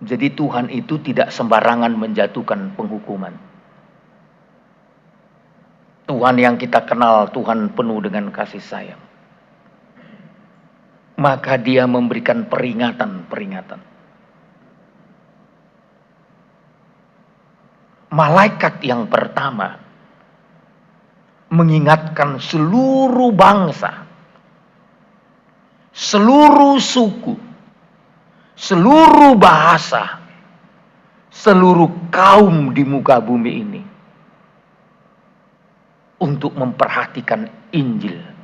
Jadi Tuhan itu tidak sembarangan menjatuhkan penghukuman. Tuhan yang kita kenal, Tuhan penuh dengan kasih sayang. Maka Dia memberikan peringatan-peringatan. Malaikat yang pertama mengingatkan seluruh bangsa, seluruh suku, seluruh bahasa, seluruh kaum di muka bumi ini untuk memperhatikan Injil.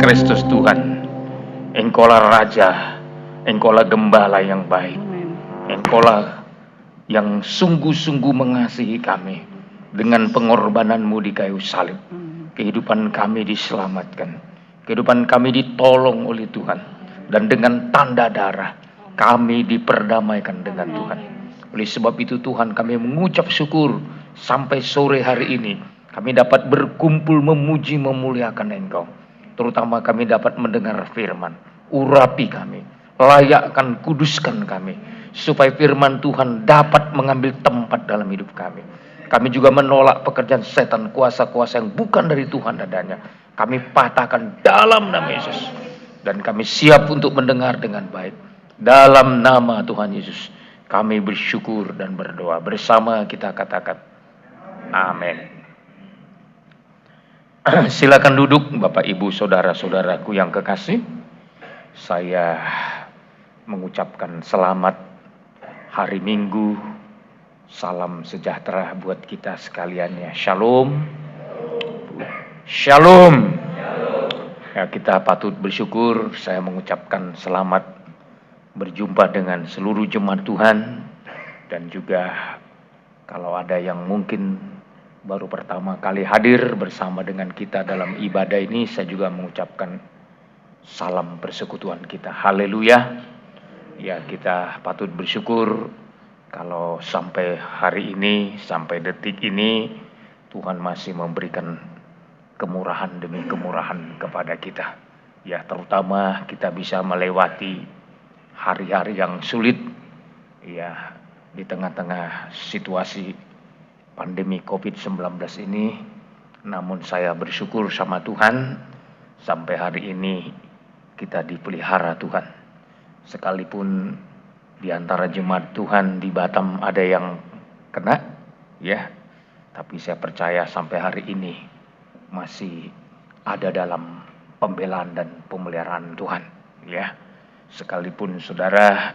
Kristus Tuhan, Engkaulah Raja, Engkaulah Gembala yang baik, Engkaulah yang sungguh-sungguh mengasihi kami. Dengan pengorbanan-Mu di kayu salib, kehidupan kami diselamatkan, kehidupan kami ditolong oleh Tuhan, dan dengan tanda darah kami diperdamaikan dengan Tuhan. Oleh sebab itu Tuhan, kami mengucap syukur sampai sore hari ini kami dapat berkumpul memuji memuliakan Engkau. Terutama kami dapat mendengar firman. Urapi kami, layakkan, kuduskan kami, supaya firman Tuhan dapat mengambil tempat dalam hidup kami. Kami juga menolak pekerjaan setan, kuasa-kuasa yang bukan dari Tuhan adanya. Kami patahkan dalam nama Yesus. Dan kami siap untuk mendengar dengan baik. Dalam nama Tuhan Yesus, kami bersyukur dan berdoa. Bersama kita katakan, amin. Silakan duduk Bapak Ibu Saudara-saudaraku yang kekasih. Saya mengucapkan selamat hari Minggu. Salam sejahtera buat kita sekalian ya. Shalom. Shalom. Ya, kita patut bersyukur. Saya mengucapkan selamat berjumpa dengan seluruh jemaat Tuhan. Dan juga kalau ada yang mungkin baru pertama kali hadir bersama dengan kita dalam ibadah ini, saya juga mengucapkan salam persekutuan kita. Haleluya. Ya, kita patut bersyukur kalau sampai hari ini, sampai detik ini, Tuhan masih memberikan kemurahan demi kemurahan kepada kita. Ya, terutama kita bisa melewati hari-hari yang sulit, ya, di tengah-tengah situasi pandemi COVID-19 ini. Namun saya bersyukur sama Tuhan, sampai hari ini kita dipelihara Tuhan. Sekalipun di antara jemaat Tuhan di Batam ada yang kena, ya, tapi saya percaya sampai hari ini masih ada dalam pembelaan dan pemeliharaan Tuhan, ya. Sekalipun saudara,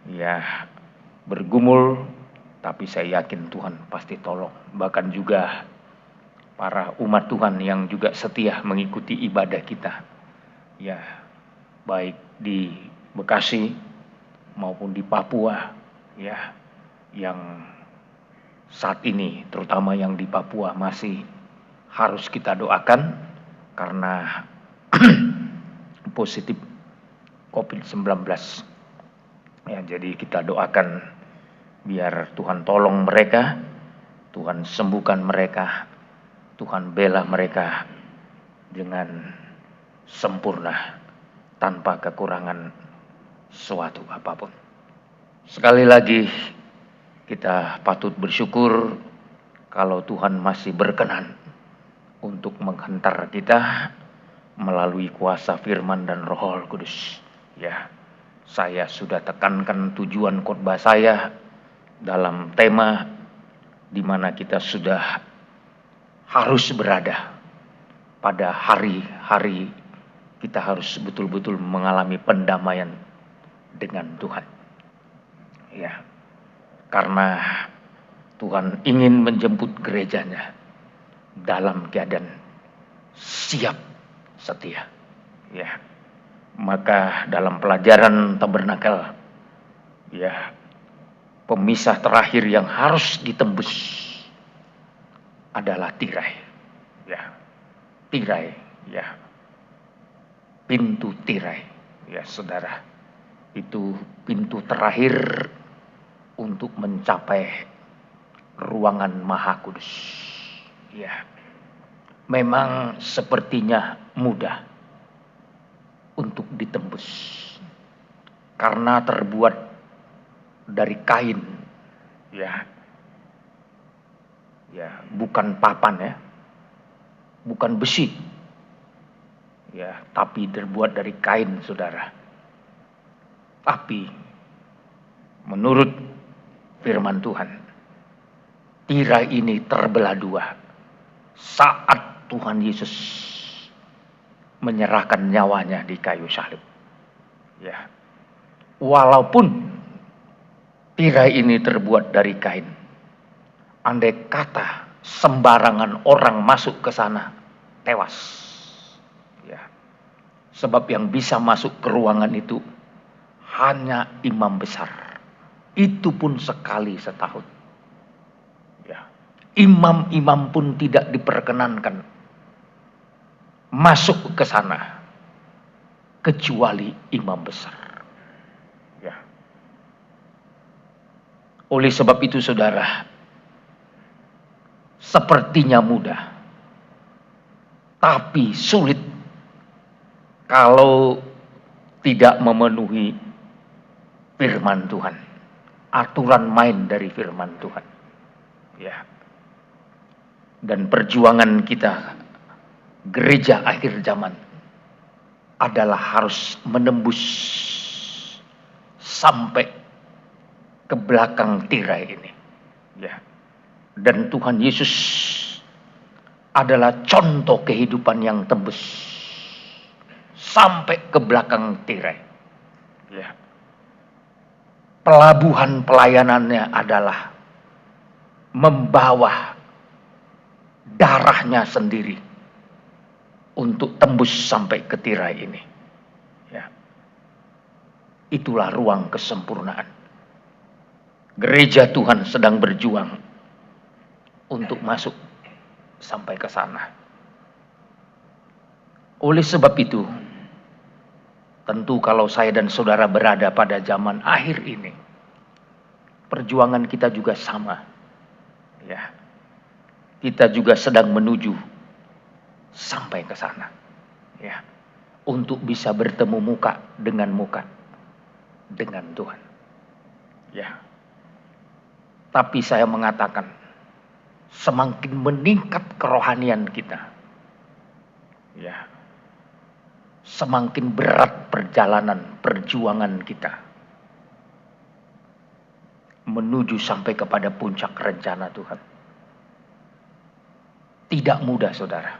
ya, bergumul, tapi saya yakin Tuhan pasti tolong. Bahkan juga para umat Tuhan yang juga setia mengikuti ibadah kita, ya, baik di Bekasi maupun di Papua, ya, yang saat ini terutama yang di Papua masih harus kita doakan karena positif COVID-19. Ya, jadi kita doakan biar Tuhan tolong mereka, Tuhan sembuhkan mereka, Tuhan bela mereka dengan sempurna, tanpa kekurangan suatu apapun. Sekali lagi, kita patut bersyukur kalau Tuhan masih berkenan untuk menghantar kita melalui kuasa firman dan Roh Kudus. Ya, saya sudah tekankan tujuan khotbah saya dalam tema di mana kita sudah harus berada pada hari-hari kita harus betul-betul mengalami pendamaian dengan Tuhan. Ya, karena Tuhan ingin menjemput gerejanya dalam keadaan siap setia. Ya, maka dalam pelajaran tabernakel, ya, pemisah terakhir yang harus ditembus adalah tirai. Ya, tirai, ya. Pintu tirai, ya saudara. Itu pintu terakhir untuk mencapai ruangan Maha Kudus. Ya. Memang sepertinya mudah untuk ditembus. Karena terbuat dari kain, ya. Ya, bukan papan ya. Bukan besi. Ya, tapi terbuat dari kain, saudara. Tapi menurut firman Tuhan, tirai ini terbelah dua saat Tuhan Yesus menyerahkan nyawanya di kayu salib. Ya. Walaupun tirai ini terbuat dari kain, andai kata sembarangan orang masuk ke sana, tewas. Ya. Sebab yang bisa masuk ke ruangan itu hanya imam besar. Itu pun sekali setahun. Ya. Imam-imam pun tidak diperkenankan masuk ke sana kecuali imam besar. Ya. Oleh sebab itu saudara, sepertinya mudah, tapi sulit kalau tidak memenuhi firman Tuhan, aturan main dari firman Tuhan. Ya. Dan perjuangan kita, gereja akhir zaman, adalah harus menembus sampai ke belakang tirai ini. Ya. Dan Tuhan Yesus adalah contoh kehidupan yang tembus sampai ke belakang tirai. Ya. Pelabuhan pelayanannya adalah membawa darahnya sendiri untuk tembus sampai ke tirai ini. Ya. Itulah ruang kesempurnaan. Gereja Tuhan sedang berjuang untuk masuk sampai ke sana. Oleh sebab itu, tentu kalau saya dan saudara berada pada zaman akhir ini, perjuangan kita juga sama. Ya. Kita juga sedang menuju sampai ke sana. Ya. Untuk bisa bertemu muka dengan Tuhan. Ya. Tapi saya mengatakan, semakin meningkat kerohanian kita, ya, semakin berat perjuangan kita menuju sampai kepada puncak rencana Tuhan. Tidak mudah, saudara.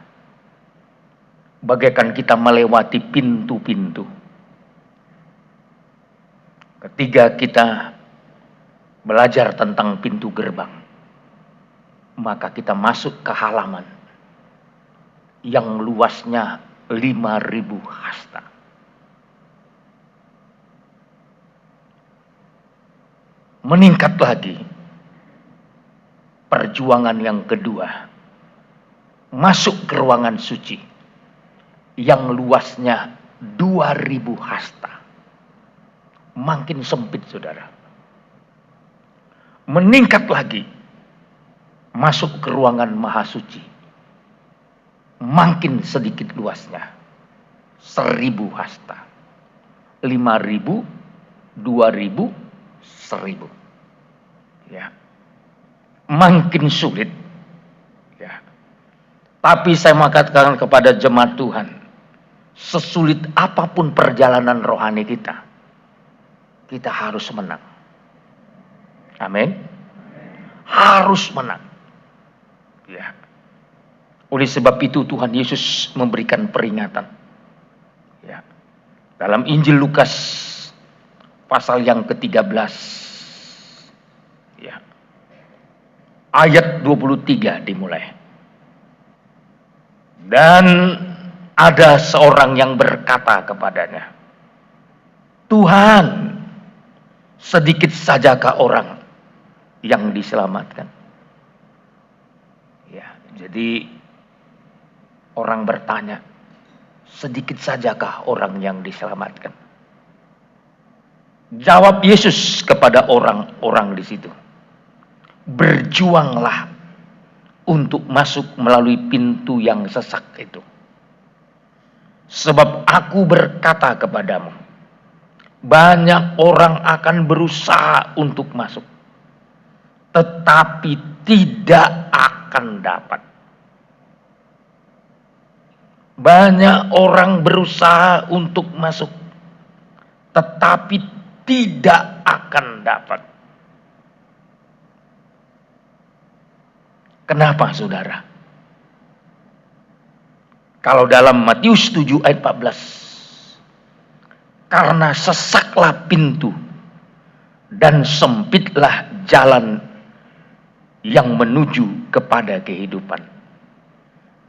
Bagaikan kita melewati pintu-pintu. Ketika kita belajar tentang pintu gerbang, maka kita masuk ke halaman yang luasnya 5.000 hasta. Meningkat lagi perjuangan yang kedua, masuk ke ruangan suci yang luasnya 2.000 hasta. Makin sempit, saudara. Meningkat lagi masuk ke ruangan maha suci, makin sedikit luasnya, 1.000 hasta, 5.000, 2.000, 1.000. Ya, makin sulit. Ya, tapi saya mengatakan kepada jemaat Tuhan, sesulit apapun perjalanan rohani kita, kita harus menang. Amin. Harus menang. Ya. Oleh sebab itu Tuhan Yesus memberikan peringatan. Ya. Dalam Injil Lukas pasal yang ke-13, ya, ayat 23 dimulai. Dan ada seorang yang berkata kepadanya, Tuhan, sedikit sajakah orang yang diselamatkan. Ya, jadi orang bertanya, sedikit sajakah orang yang diselamatkan? Jawab Yesus kepada orang-orang di situ, berjuanglah untuk masuk melalui pintu yang sesak itu. Sebab aku berkata kepadamu, banyak orang akan berusaha untuk masuk, tetapi tidak akan dapat. Banyak orang berusaha untuk masuk, tetapi tidak akan dapat. Kenapa, saudara? Kalau dalam Matius 7 ayat 14, karena sesaklah pintu dan sempitlah jalan yang menuju kepada kehidupan,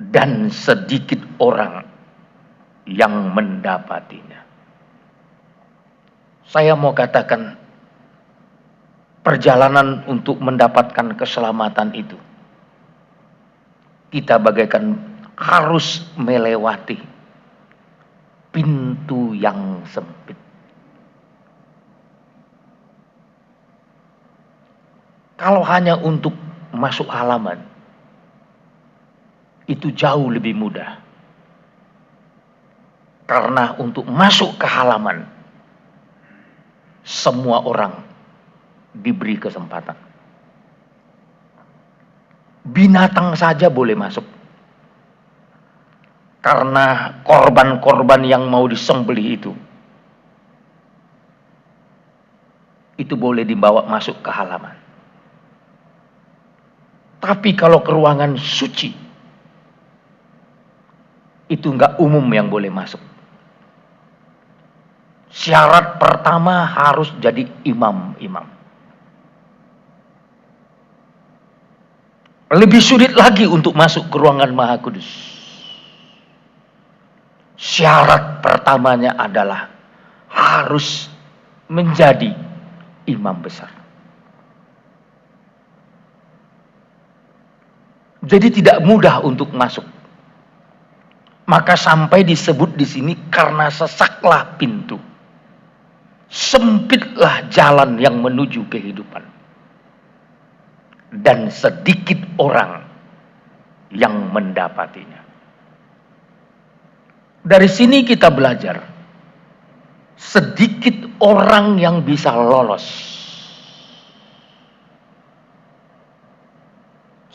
dan sedikit orang yang mendapatinya. Saya mau katakan, perjalanan untuk mendapatkan keselamatan itu, kita bagaikan harus melewati pintu yang sempit. Kalau hanya untuk masuk halaman, itu jauh lebih mudah. Karena untuk masuk ke halaman, semua orang diberi kesempatan. Binatang saja boleh masuk. Karena korban-korban yang mau disembelih itu boleh dibawa masuk ke halaman. Tapi kalau ke ruangan suci, itu enggak umum yang boleh masuk. Syarat pertama harus jadi imam-imam. Lebih sulit lagi untuk masuk ke ruangan Maha Kudus. Syarat pertamanya adalah harus menjadi imam besar. Jadi tidak mudah untuk masuk. Maka sampai disebut di sini karena sesaklah pintu, sempitlah jalan yang menuju kehidupan, dan sedikit orang yang mendapatinya. Dari sini kita belajar, sedikit orang yang bisa lolos.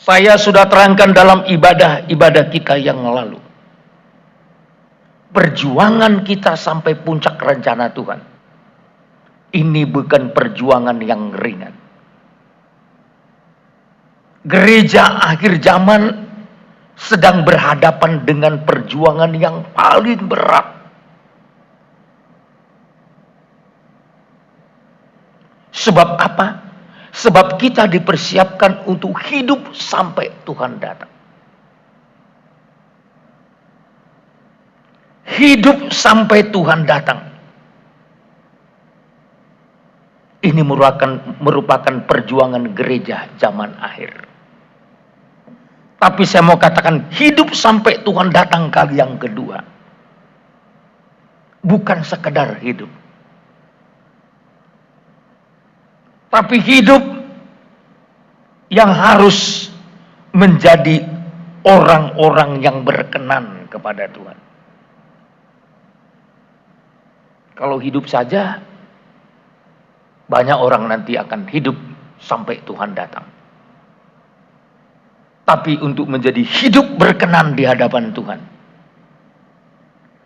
Saya sudah terangkan dalam ibadah kita yang lalu. Perjuangan kita sampai puncak rencana Tuhan, ini bukan perjuangan yang ringan. Gereja akhir zaman sedang berhadapan dengan perjuangan yang paling berat. Sebab apa? Sebab kita dipersiapkan untuk hidup sampai Tuhan datang. Hidup sampai Tuhan datang. Ini merupakan perjuangan gereja zaman akhir. Tapi saya mau katakan, hidup sampai Tuhan datang kali yang kedua, bukan sekedar hidup, tapi hidup yang harus menjadi orang-orang yang berkenan kepada Tuhan. Kalau hidup saja, banyak orang nanti akan hidup sampai Tuhan datang. Tapi untuk menjadi hidup berkenan di hadapan Tuhan,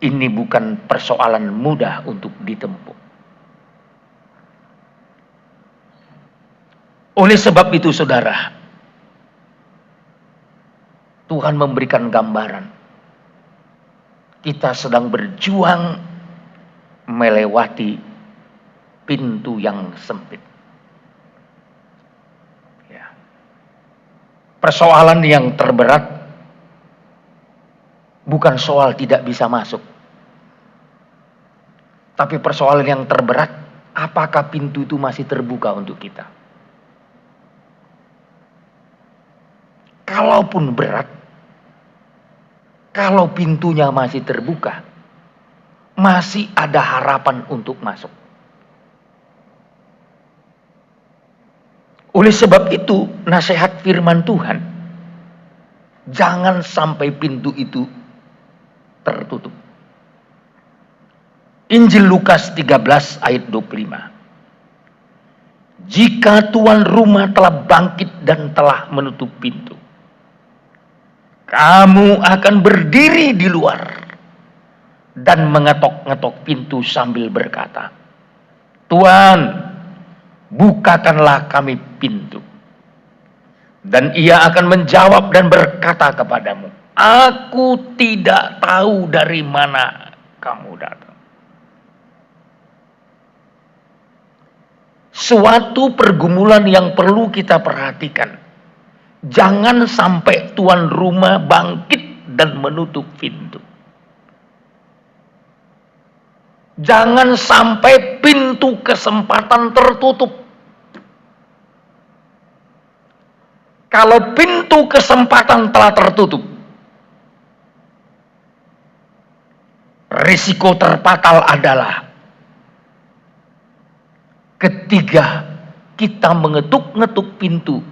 ini bukan persoalan mudah untuk ditempuh. Oleh sebab itu, saudara, Tuhan memberikan gambaran. Kita sedang berjuang melewati pintu yang sempit. Persoalan yang terberat bukan soal tidak bisa masuk, tapi persoalan yang terberat, apakah pintu itu masih terbuka untuk kita? kalaupun berat, kalau pintunya masih terbuka, masih ada harapan untuk masuk. Oleh sebab itu, nasihat firman Tuhan, jangan sampai pintu itu tertutup. Injil Lukas 13 ayat 25. Jika tuan rumah telah bangkit dan telah menutup pintu, kamu akan berdiri di luar dan mengetok-ngetok pintu sambil berkata, "Tuan, bukakanlah kami pintu." Dan ia akan menjawab dan berkata kepadamu, "Aku tidak tahu dari mana kamu datang." Suatu pergumulan yang perlu kita perhatikan. Jangan sampai tuan rumah bangkit dan menutup pintu. Jangan sampai pintu kesempatan tertutup. Kalau pintu kesempatan telah tertutup, risiko terfatal adalah ketika kita mengetuk-ngetuk pintu,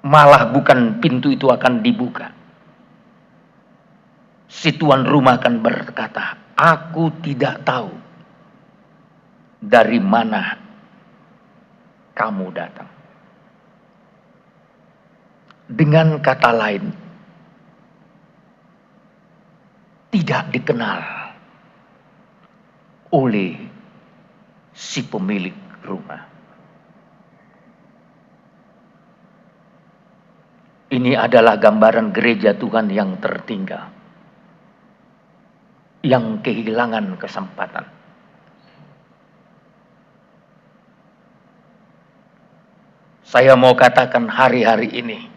malah bukan pintu itu akan dibuka. Si tuan rumah akan berkata, "Aku tidak tahu dari mana kamu datang." Dengan kata lain, tidak dikenal oleh si pemilik rumah. Ini adalah gambaran gereja Tuhan yang tertinggal, yang kehilangan kesempatan. Saya mau katakan hari-hari ini,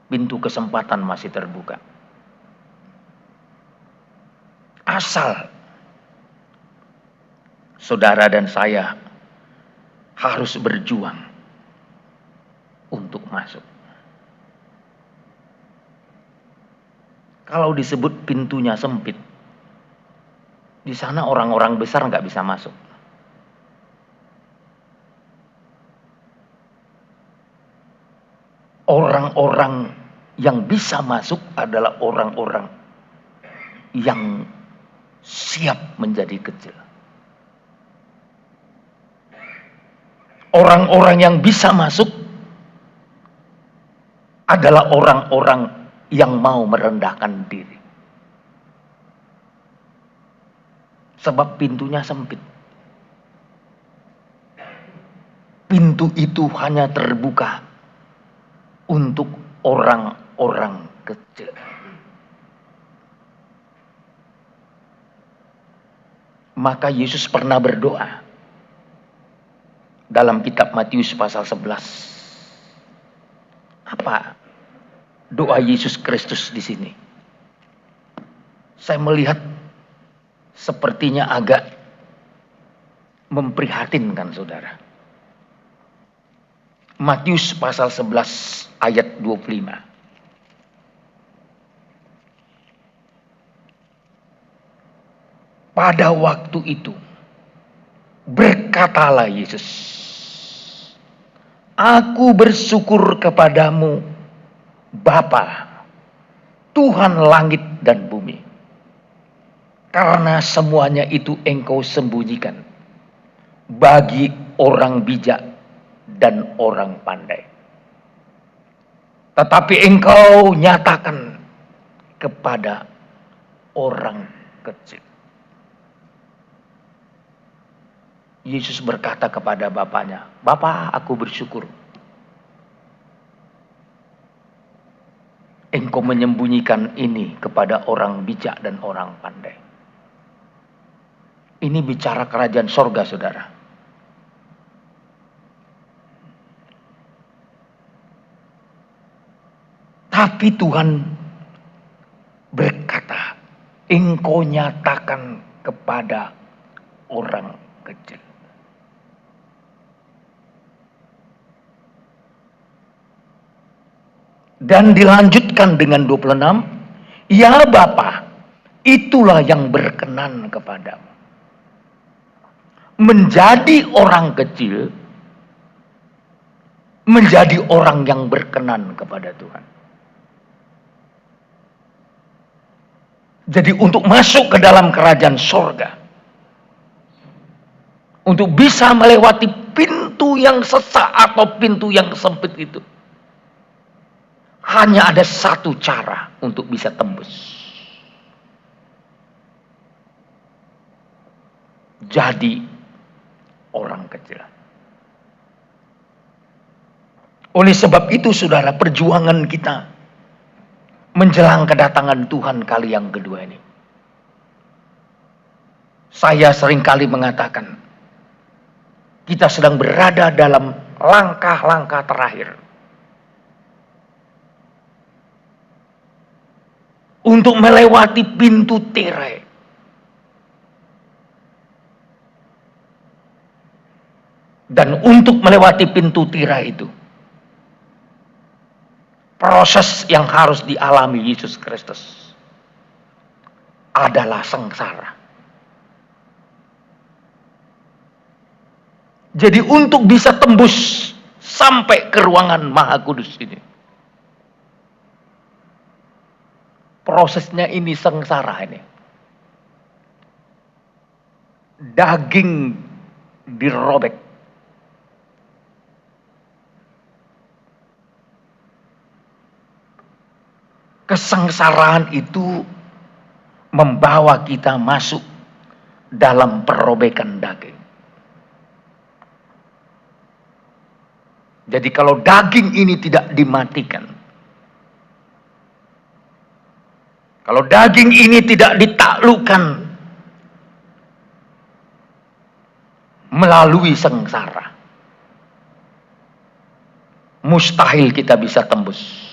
pintu kesempatan masih terbuka. Asal saudara dan saya harus berjuang untuk masuk. Kalau disebut pintunya sempit, di sana orang-orang besar nggak bisa masuk. Orang-orang yang bisa masuk adalah orang-orang yang siap menjadi kecil. Orang-orang yang bisa masuk adalah orang-orang yang mau merendahkan diri. Sebab pintunya sempit. Pintu itu hanya terbuka untuk orang-orang kecil. Maka Yesus pernah berdoa dalam kitab Matius pasal 11. Apa doa Yesus Kristus di sini? Saya melihat sepertinya agak memprihatinkan saudara. Matius pasal 11 ayat 25. Pada waktu itu berkatalah Yesus, "Aku bersyukur kepadamu, Bapa, Tuhan langit dan bumi, karena semuanya itu Engkau sembunyikan bagi orang bijak dan orang pandai, tetapi Engkau nyatakan kepada orang kecil." Yesus berkata kepada Bapaknya, "Bapa, aku bersyukur Engkau menyembunyikan ini kepada orang bijak dan orang pandai." Ini bicara kerajaan sorga, saudara. Tapi Tuhan berkata, Engkau nyatakan kepada orang kecil. Dan dilanjutkan dengan 26, ya Bapa, itulah yang berkenan kepadamu. Menjadi orang kecil, menjadi orang yang berkenan kepada Tuhan. Jadi untuk masuk ke dalam kerajaan sorga, untuk bisa melewati pintu yang sesak atau pintu yang sempit itu, hanya ada satu cara untuk bisa tembus. Jadi orang kecil. Oleh sebab itu saudara, perjuangan kita menjelang kedatangan Tuhan kali yang kedua ini. Saya seringkali mengatakan, kita sedang berada dalam langkah-langkah terakhir untuk melewati pintu tirai. Dan untuk melewati pintu tirai itu, proses yang harus dialami Yesus Kristus adalah sengsara. Jadi untuk bisa tembus sampai ke ruangan Maha Kudus ini, prosesnya ini sengsara ini. Daging dirobek. Kesengsaraan itu membawa kita masuk dalam perobekan daging. Jadi kalau daging ini tidak dimatikan, kalau daging ini tidak ditaklukkan melalui sengsara, mustahil kita bisa tembus.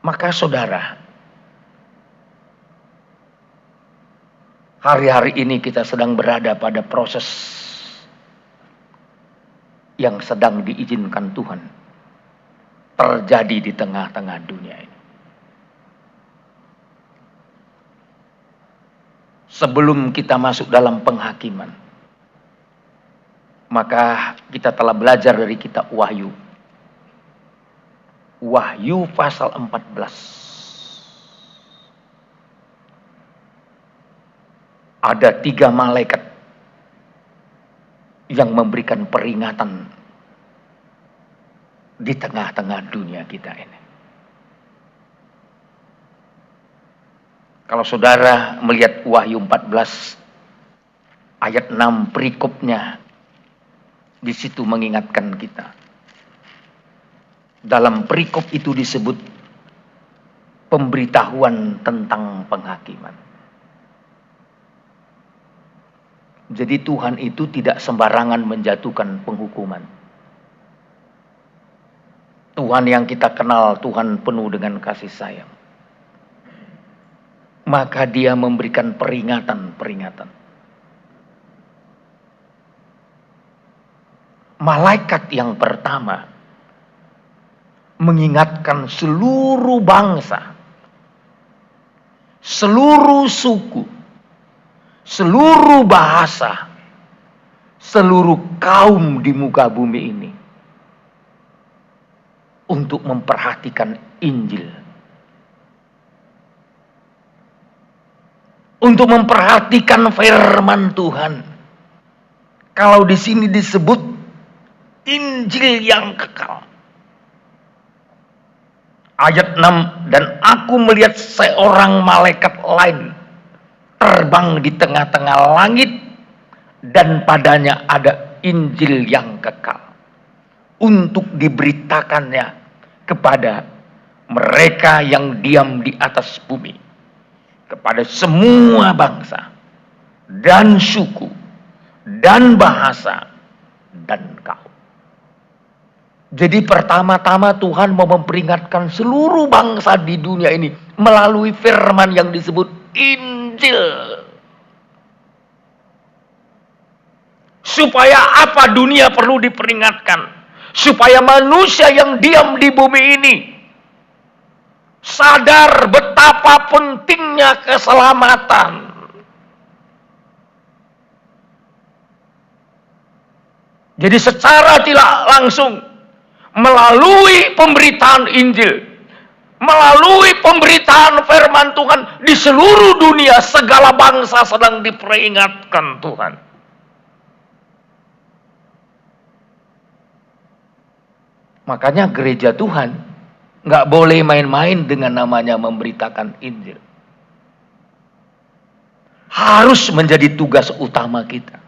Maka saudara, hari-hari ini kita sedang berada pada proses yang sedang diizinkan Tuhan terjadi di tengah-tengah dunia ini. Sebelum kita masuk dalam penghakiman, maka kita telah belajar dari kitab Wahyu. Wahyu pasal 14. Ada 3 malaikat yang memberikan peringatan di tengah-tengah dunia kita ini. Kalau saudara melihat Wahyu 14 ayat 6 perikopnya, di situ mengingatkan kita. Dalam perikop itu disebut pemberitahuan tentang penghakiman. Jadi Tuhan itu tidak sembarangan menjatuhkan penghukuman. Tuhan yang kita kenal, Tuhan penuh dengan kasih sayang. Maka Dia memberikan peringatan-peringatan. Malaikat yang pertama mengingatkan seluruh bangsa, seluruh suku, seluruh bahasa, seluruh kaum di muka bumi ini untuk memperhatikan Injil, untuk memperhatikan firman Tuhan. Kalau di sini disebut Injil yang kekal. Ayat 6, dan aku melihat seorang malaikat lain terbang di tengah-tengah langit, dan padanya ada Injil yang kekal untuk diberitakannya kepada mereka yang diam di atas bumi, kepada semua bangsa dan suku dan bahasa dan kaum. Jadi pertama-tama Tuhan mau memperingatkan seluruh bangsa di dunia ini melalui firman yang disebut Injil. Supaya apa dunia perlu diperingatkan? supaya manusia yang diam di bumi ini sadar betapa pentingnya keselamatan. Jadi secara tidak langsung, melalui pemberitaan Injil, melalui pemberitaan firman Tuhan di seluruh dunia, segala bangsa sedang diperingatkan Tuhan. Makanya gereja Tuhan nggak boleh main-main dengan namanya memberitakan Injil. Harus menjadi tugas utama kita.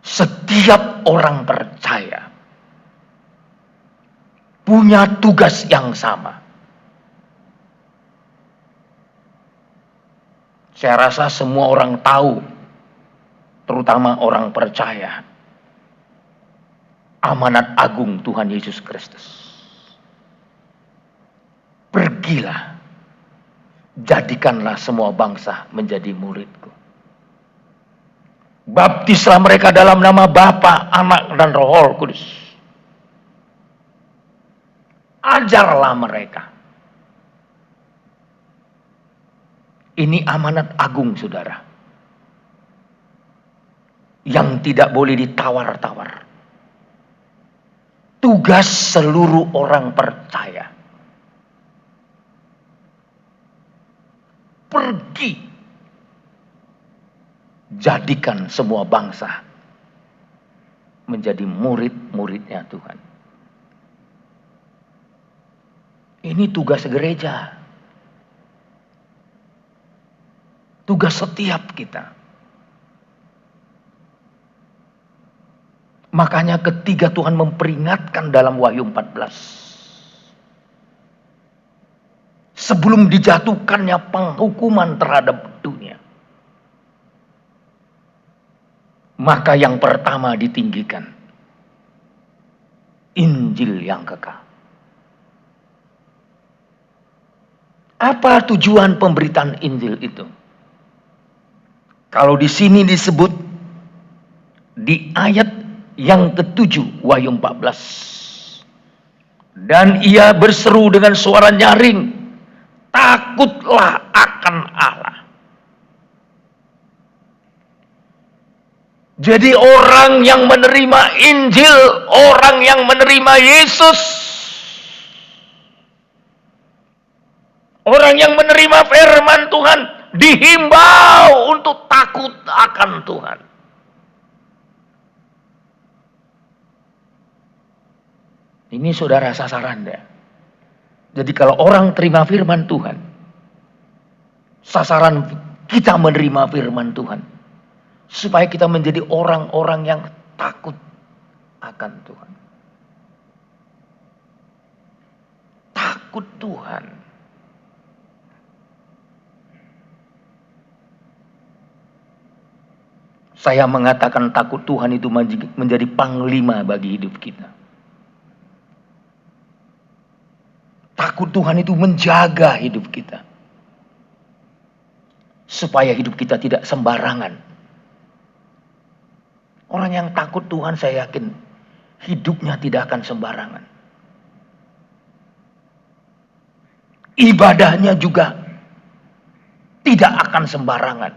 Setiap orang percaya punya tugas yang sama. Saya rasa semua orang tahu, terutama orang percaya, amanat agung Tuhan Yesus Kristus. Pergilah, jadikanlah semua bangsa menjadi muridku. Baptislah mereka dalam nama Bapa, Anak, dan Roh Kudus. Ajarlah mereka. Ini amanat agung, saudara, yang tidak boleh ditawar-tawar. Tugas seluruh orang percaya. Pergi, jadikan semua bangsa menjadi murid-muridnya Tuhan. Ini tugas gereja. Tugas setiap kita. Makanya ketika Tuhan memperingatkan dalam Wahyu 14, sebelum dijatuhkannya penghukuman terhadap dunia, maka yang pertama ditinggikan Injil yang kekal. Apa tujuan pemberitaan Injil itu? Kalau di sini disebut di ayat yang ke-7 Wahyu 14. Dan ia berseru dengan suara nyaring, takutlah akan Allah. Jadi orang yang menerima Injil, orang yang menerima Yesus, orang yang menerima firman Tuhan, dihimbau untuk takut akan Tuhan. Ini saudara sasaran ya. Jadi kalau orang terima firman Tuhan, sasaran kita menerima firman Tuhan, supaya kita menjadi orang-orang yang takut akan Tuhan. Takut Tuhan. Saya mengatakan takut Tuhan itu menjadi panglima bagi hidup kita. Takut Tuhan itu menjaga hidup kita. Supaya hidup kita tidak sembarangan. Orang yang takut Tuhan, saya yakin hidupnya tidak akan sembarangan. Ibadahnya juga tidak akan sembarangan.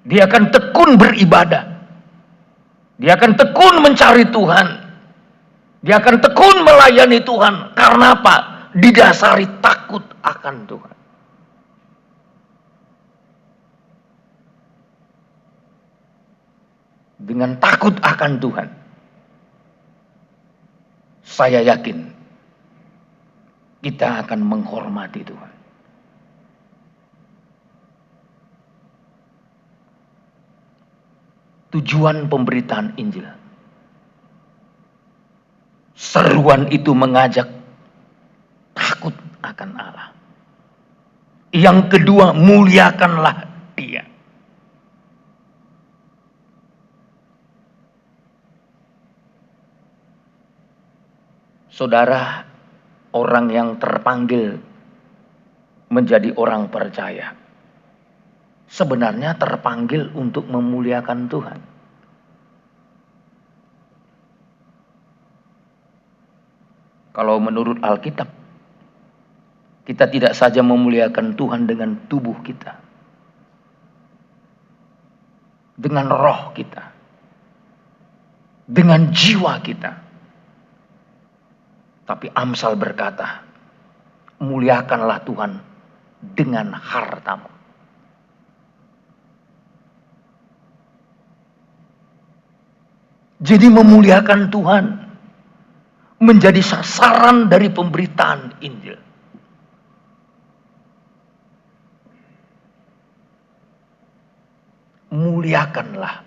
Dia akan tekun beribadah. Dia akan tekun mencari Tuhan. Dia akan tekun melayani Tuhan. Karena apa? Didasari takut akan Tuhan. Dengan takut akan Tuhan, saya yakin kita akan menghormati Tuhan. Tujuan pemberitaan Injil, seruan itu mengajak takut akan Allah. Yang kedua, muliakanlah Dia. Saudara, orang yang terpanggil menjadi orang percaya, sebenarnya terpanggil untuk memuliakan Tuhan. Kalau menurut Alkitab, kita tidak saja memuliakan Tuhan dengan tubuh kita, dengan roh kita, dengan jiwa kita. Tapi Amsal berkata, muliakanlah Tuhan dengan hartamu. Jadi memuliakan Tuhan menjadi sasaran dari pemberitaan Injil. Muliakanlah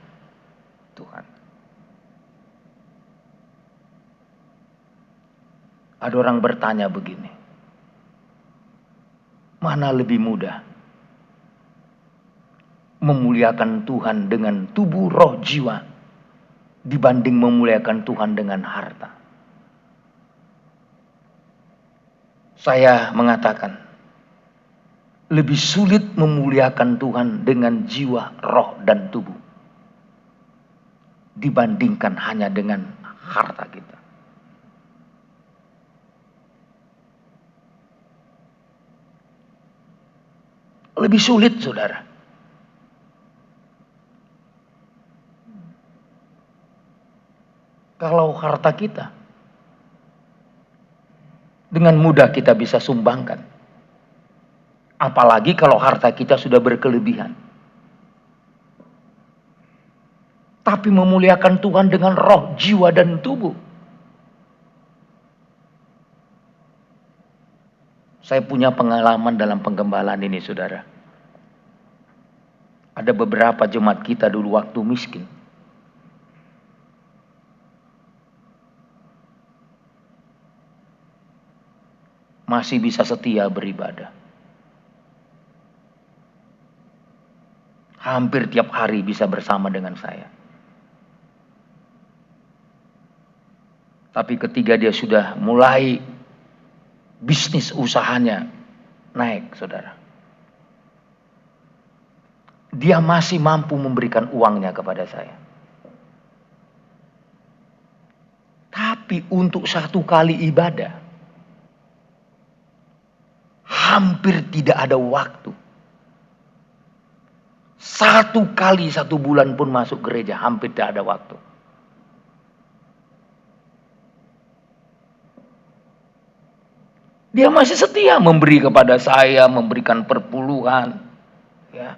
Tuhan. Ada orang bertanya begini, mana lebih mudah? Memuliakan Tuhan dengan tubuh, roh, jiwa, dibanding memuliakan Tuhan dengan harta. Saya mengatakan, lebih sulit memuliakan Tuhan dengan jiwa, roh, dan tubuh dibandingkan hanya dengan harta kita. Lebih sulit, saudara. Kalau harta kita dengan mudah kita bisa sumbangkan. Apalagi kalau harta kita sudah berkelebihan. Tapi memuliakan Tuhan dengan roh, jiwa, dan tubuh. Saya punya pengalaman dalam penggembalaan ini, saudara. Ada beberapa jemaat kita dulu waktu miskin. Masih bisa setia beribadah. Hampir tiap hari bisa bersama dengan saya. Tapi ketika dia sudah mulai bisnis usahanya naik, saudara, dia masih mampu memberikan uangnya kepada saya. Tapi untuk satu kali ibadah, hampir tidak ada waktu. Satu kali 1 bulan pun masuk gereja, hampir tidak ada waktu. Dia masih setia memberi kepada saya, memberikan perpuluhan, ya,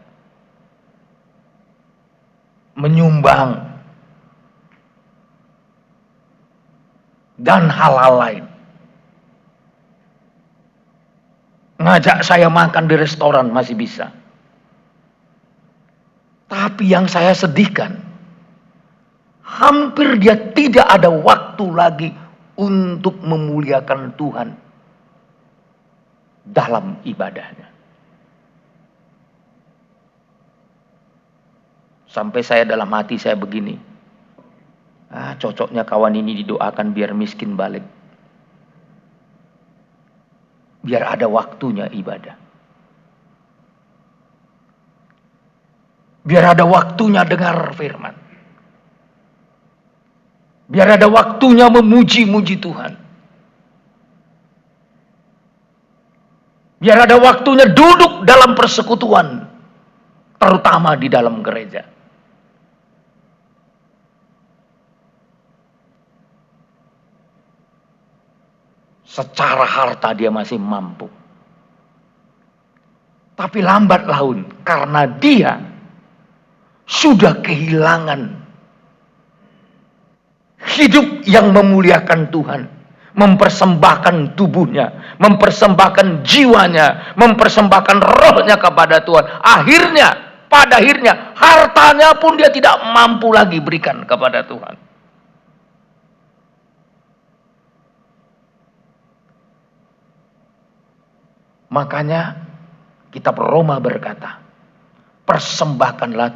menyumbang, dan hal-hal lain. Ngajak saya makan di restoran masih bisa. Tapi yang saya sedihkan, hampir dia tidak ada waktu lagi untuk memuliakan Tuhan dalam ibadahnya. Sampai saya dalam hati saya begini, cocoknya kawan ini didoakan biar miskin balik. Biar ada waktunya ibadah. Biar ada waktunya dengar firman. Biar ada waktunya memuji-muji Tuhan. Biar ada waktunya duduk dalam persekutuan, terutama di dalam gereja. Secara harta dia masih mampu. Tapi lambat laun karena dia sudah kehilangan hidup yang memuliakan Tuhan, mempersembahkan tubuhnya, mempersembahkan jiwanya, mempersembahkan rohnya kepada Tuhan. Pada akhirnya hartanya pun dia tidak mampu lagi berikan kepada Tuhan. Makanya kitab Roma berkata, persembahkanlah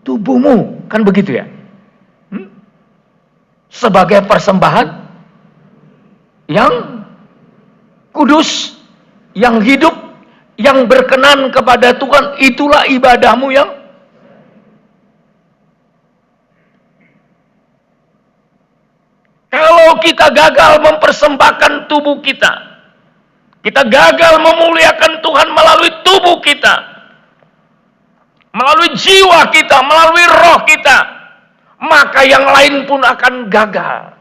tubuhmu, kan begitu ya? Sebagai persembahan yang kudus, yang hidup, yang berkenan kepada Tuhan, itulah ibadahmu yang kalau kita gagal mempersembahkan tubuh kita gagal memuliakan Tuhan melalui tubuh kita, melalui jiwa kita, melalui roh kita, maka yang lain pun akan gagal.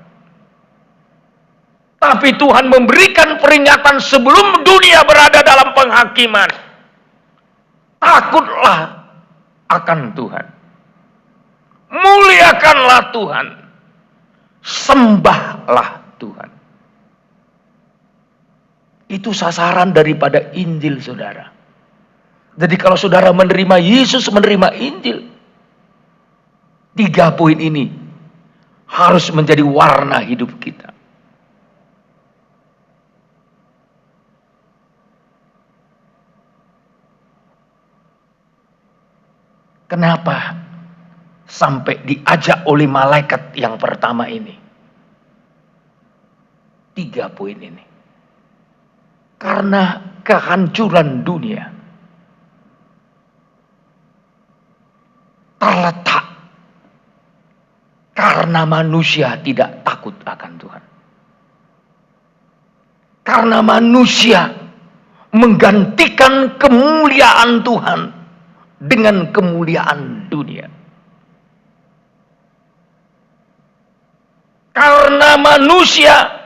Tapi Tuhan memberikan peringatan sebelum dunia berada dalam penghakiman. Takutlah akan Tuhan. Muliakanlah Tuhan. Sembahlah Tuhan. Itu sasaran daripada Injil, saudara. Jadi kalau saudara menerima Yesus, menerima Injil, 3 poin ini harus menjadi warna hidup kita. Kenapa sampai diajak oleh malaikat yang pertama ini? 3 poin ini. Karena kehancuran dunia terletak karena manusia tidak takut akan Tuhan. Karena manusia menggantikan kemuliaan Tuhan dengan kemuliaan dunia. Karena manusia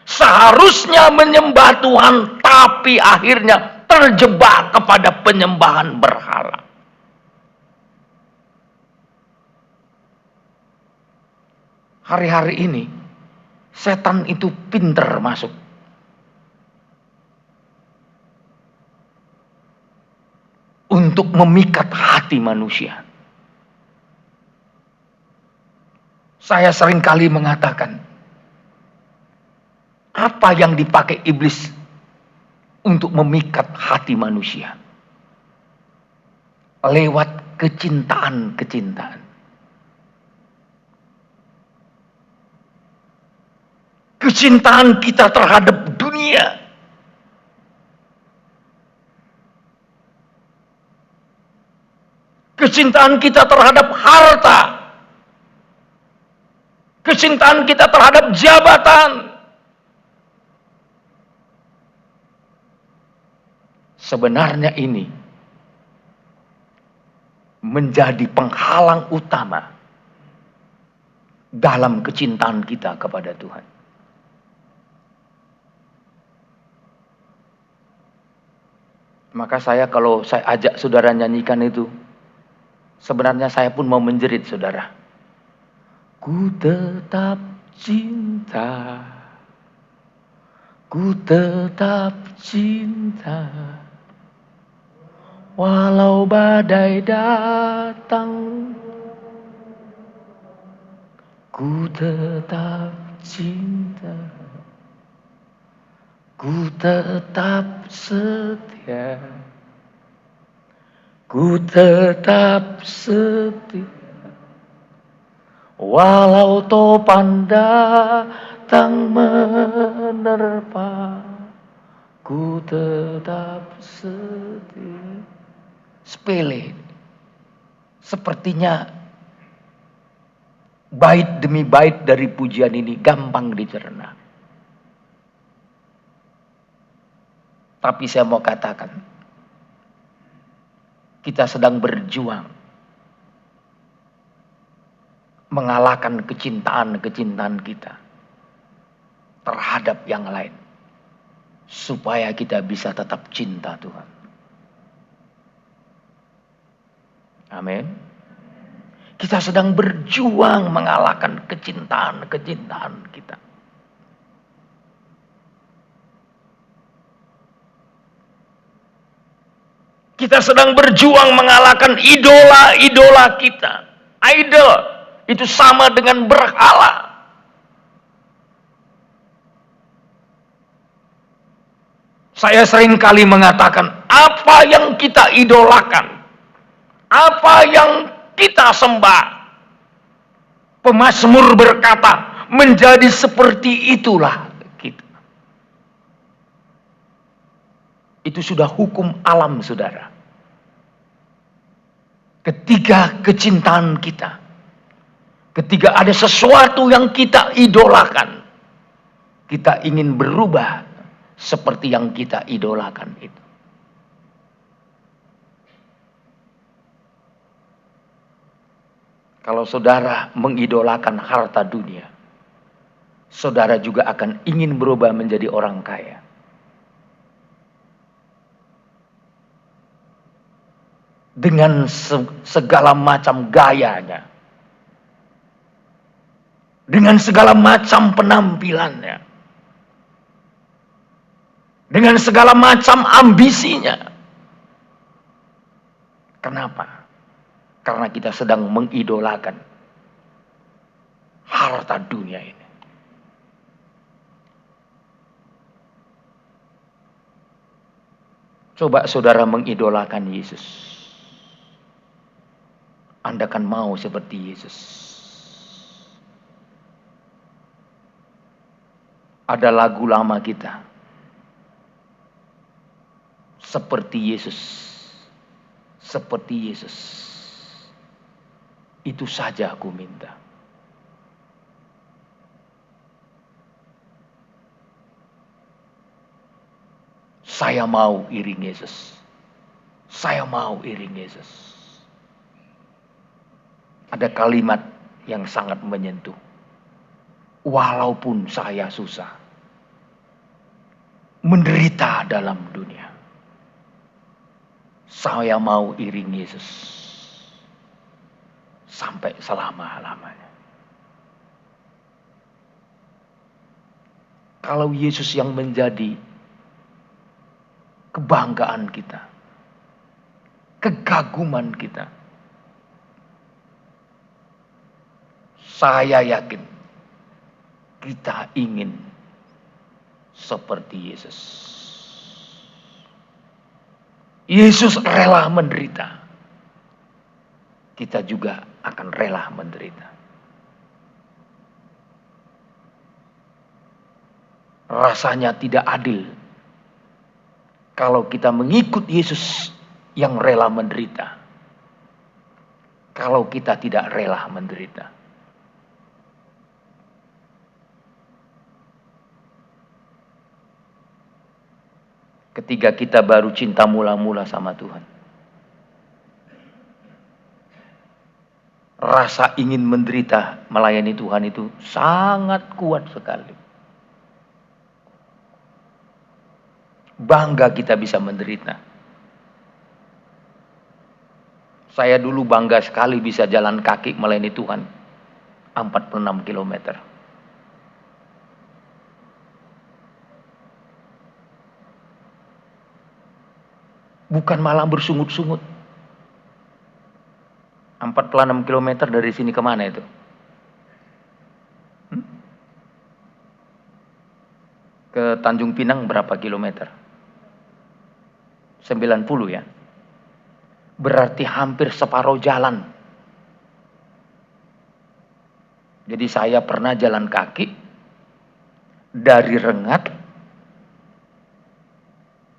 seharusnya menyembah Tuhan, tapi akhirnya terjebak kepada penyembahan berhala. Hari-hari ini setan itu pinter masuk. Untuk memikat hati manusia. Saya seringkali mengatakan, apa yang dipakai iblis untuk memikat hati manusia? Lewat kecintaan-kecintaan. Kecintaan kita terhadap dunia. Kecintaan kita terhadap harta. Kecintaan kita terhadap jabatan. Sebenarnya ini menjadi penghalang utama dalam kecintaan kita kepada Tuhan. Maka kalau saya ajak saudara nyanyikan itu, sebenarnya saya pun mau menjerit, saudara. Ku tetap cinta, ku tetap cinta, walau badai datang. Ku tetap cinta, ku tetap setia, ku tetap setia, walau topan datang menerpa, ku tetap setia. Sepele, sepertinya bait demi bait dari pujian ini gampang dicerna. Tapi saya mau katakan, kita sedang berjuang mengalahkan kecintaan-kecintaan kita terhadap yang lain, supaya kita bisa tetap cinta Tuhan. Amin. Kita sedang berjuang mengalahkan kecintaan-kecintaan kita. Kita sedang berjuang mengalahkan idola-idola kita. Idol itu sama dengan berhala. Saya sering kali mengatakan, apa yang kita idolakan, apa yang kita sembah, pemazmur berkata, menjadi seperti itulah kita. Itu sudah hukum alam, saudara. Ketika kecintaan kita, ketika ada sesuatu yang kita idolakan, Kita ingin berubah seperti yang kita idolakan itu. Kalau saudara mengidolakan harta dunia, saudara juga akan ingin berubah menjadi orang kaya. Dengan segala macam gayanya. Dengan segala macam penampilannya. Dengan segala macam ambisinya. Kenapa? Karena kita sedang mengidolakan harta dunia ini. Coba saudara mengidolakan Yesus. Anda kan mau seperti Yesus. Ada lagu lama kita. Seperti Yesus. Seperti Yesus. Itu saja aku minta. Saya mau iring Yesus. Saya mau iring Yesus. Ada kalimat yang sangat menyentuh. Walaupun saya susah. Menderita dalam dunia. Saya mau iring Yesus. Sampai selama-lamanya. Kalau Yesus yang menjadi kebanggaan kita, kekaguman kita, saya yakin kita ingin seperti Yesus. Yesus rela menderita. Kita juga akan rela menderita. Rasanya tidak adil kalau kita mengikut Yesus yang rela menderita. Kalau kita tidak rela menderita. Ketika kita baru cinta mula-mula sama Tuhan. Rasa ingin menderita melayani Tuhan itu sangat kuat sekali. Bangga kita bisa menderita. Saya dulu bangga sekali bisa jalan kaki melayani Tuhan 46 km. Bukan malah bersungut-sungut. 46 km dari sini kemana itu? Ke Tanjung Pinang berapa kilometer? 90 ya. Berarti hampir separuh jalan. Jadi saya pernah jalan kaki dari Rengat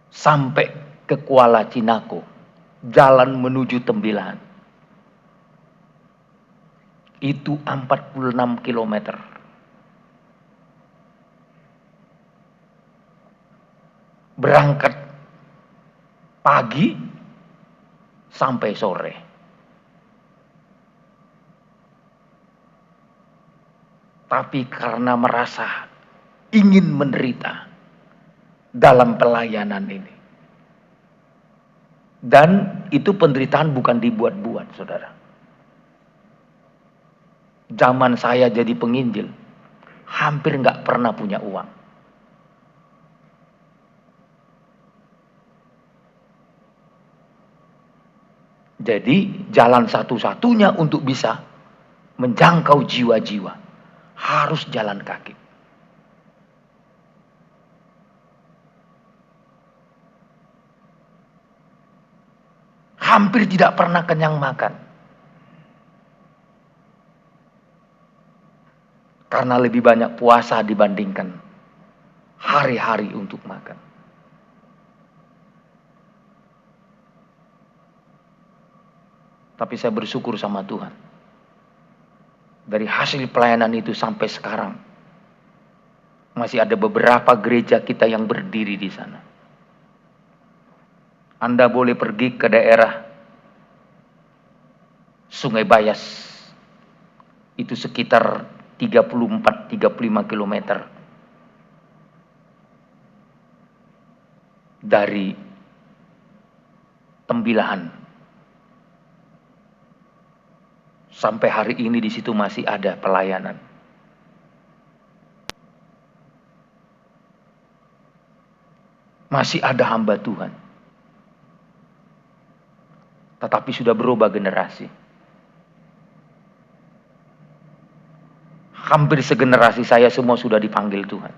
sampai ke Kuala Cinako. Jalan menuju Tembilahan. Itu 46 kilometer. Berangkat pagi sampai sore. Tapi karena merasa ingin menderita dalam pelayanan ini. Dan itu penderitaan bukan dibuat-buat, saudara. Zaman saya jadi penginjil, hampir nggak pernah punya uang. Jadi jalan satu-satunya untuk bisa menjangkau jiwa-jiwa harus jalan kaki. Hampir tidak pernah kenyang makan. Karena lebih banyak puasa dibandingkan hari-hari untuk makan. Tapi saya bersyukur sama Tuhan. Dari hasil pelayanan itu sampai sekarang, Masih ada beberapa gereja kita yang berdiri di sana. Anda boleh pergi ke daerah Sungai Bayas. Itu sekitar 34-35 kilometer dari Tembilahan. Sampai hari ini di situ masih ada pelayanan. Masih ada hamba Tuhan. Tetapi sudah berubah generasi. Hampir segenerasi saya semua sudah dipanggil Tuhan.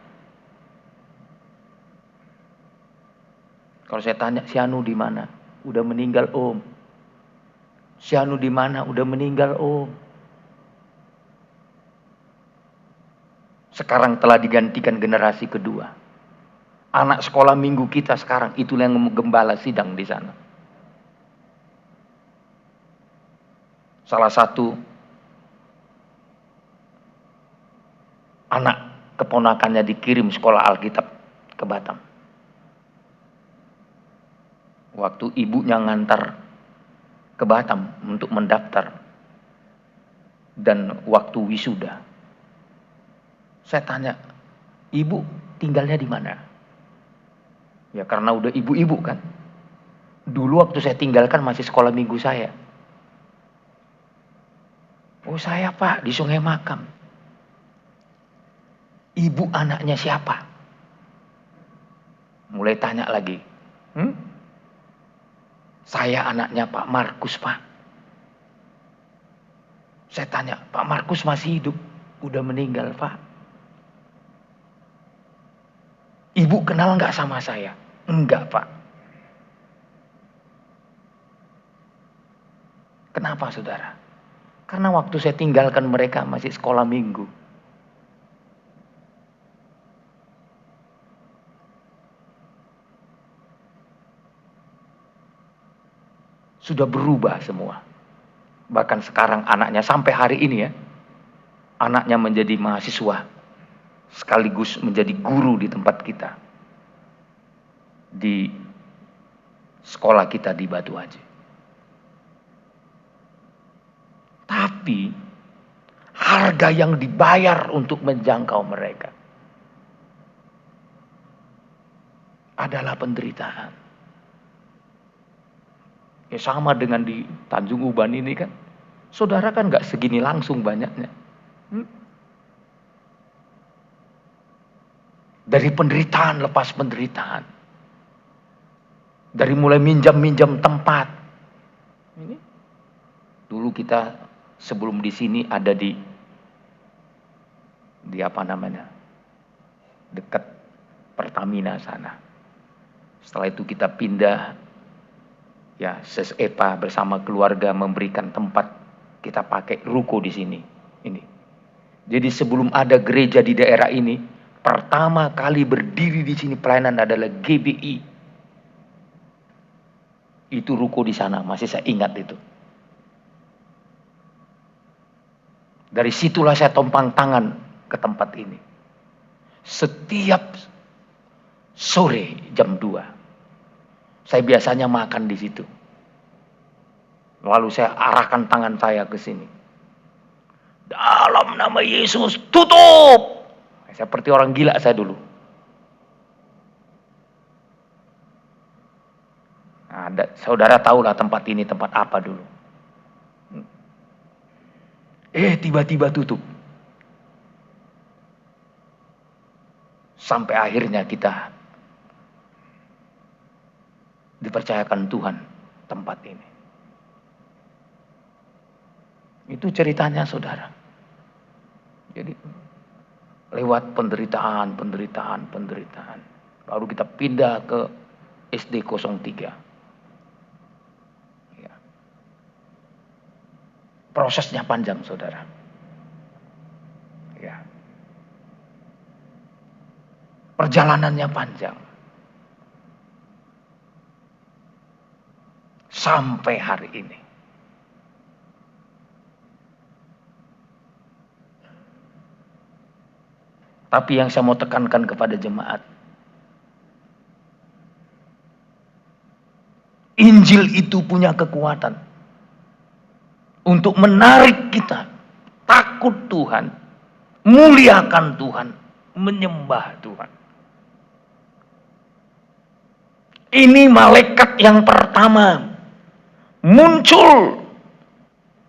Kalau saya tanya, si Anu di mana? Udah meninggal, Om. Si Anu di mana? Udah meninggal, Om. Sekarang telah digantikan generasi kedua. Anak sekolah minggu kita sekarang itulah yang menggembala sidang di sana. Salah satu anak keponakannya dikirim sekolah Alkitab ke Batam. Waktu ibunya ngantar ke Batam untuk mendaftar dan waktu wisuda, saya tanya, ibu tinggalnya di mana? Ya karena udah ibu-ibu kan. Dulu waktu saya tinggalkan masih sekolah minggu saya. Oh saya Pak di Sungai Makam. Ibu anaknya siapa? Mulai tanya lagi. Saya anaknya Pak Markus, Pak. Saya tanya, Pak Markus masih hidup? Udah meninggal, Pak. Ibu kenal nggak sama saya? Enggak, Pak. Kenapa, saudara? Karena waktu saya tinggalkan mereka masih sekolah minggu. Sudah berubah semua. Bahkan sekarang anaknya sampai hari ini ya, anaknya menjadi mahasiswa sekaligus menjadi guru di tempat kita, di sekolah kita di Batu Haji. Tapi harga yang dibayar untuk menjangkau mereka adalah penderitaan. Ya sama dengan di Tanjung Uban ini kan. Saudara kan gak segini langsung banyaknya. Dari penderitaan lepas penderitaan. Dari mulai minjam-minjam tempat. Ini. Dulu kita sebelum di sini ada di apa namanya? Dekat Pertamina sana. Setelah itu kita pindah. Ya, Sesepa bersama keluarga memberikan tempat kita pakai ruko di sini. Ini. Jadi sebelum ada gereja di daerah ini, pertama kali berdiri di sini pelayanan adalah GBI. Itu ruko di sana, masih saya ingat itu. Dari situlah saya tompang tangan ke tempat ini. Setiap sore jam 2. Saya biasanya makan di situ. Lalu saya arahkan tangan saya ke sini. Dalam nama Yesus, tutup! Seperti orang gila saya dulu. Nah, saudara tahulah tempat ini tempat apa dulu. Tiba-tiba tutup. Sampai akhirnya kita dipercayakan Tuhan tempat ini. Itu ceritanya saudara. Jadi lewat penderitaan. Baru kita pindah ke SD 03. Ya. Prosesnya panjang saudara. Ya. Perjalanannya panjang. Sampai hari ini. Tapi yang saya mau tekankan kepada jemaat, Injil itu punya kekuatan untuk menarik kita takut Tuhan, muliakan Tuhan, menyembah Tuhan. Ini malaikat yang pertama muncul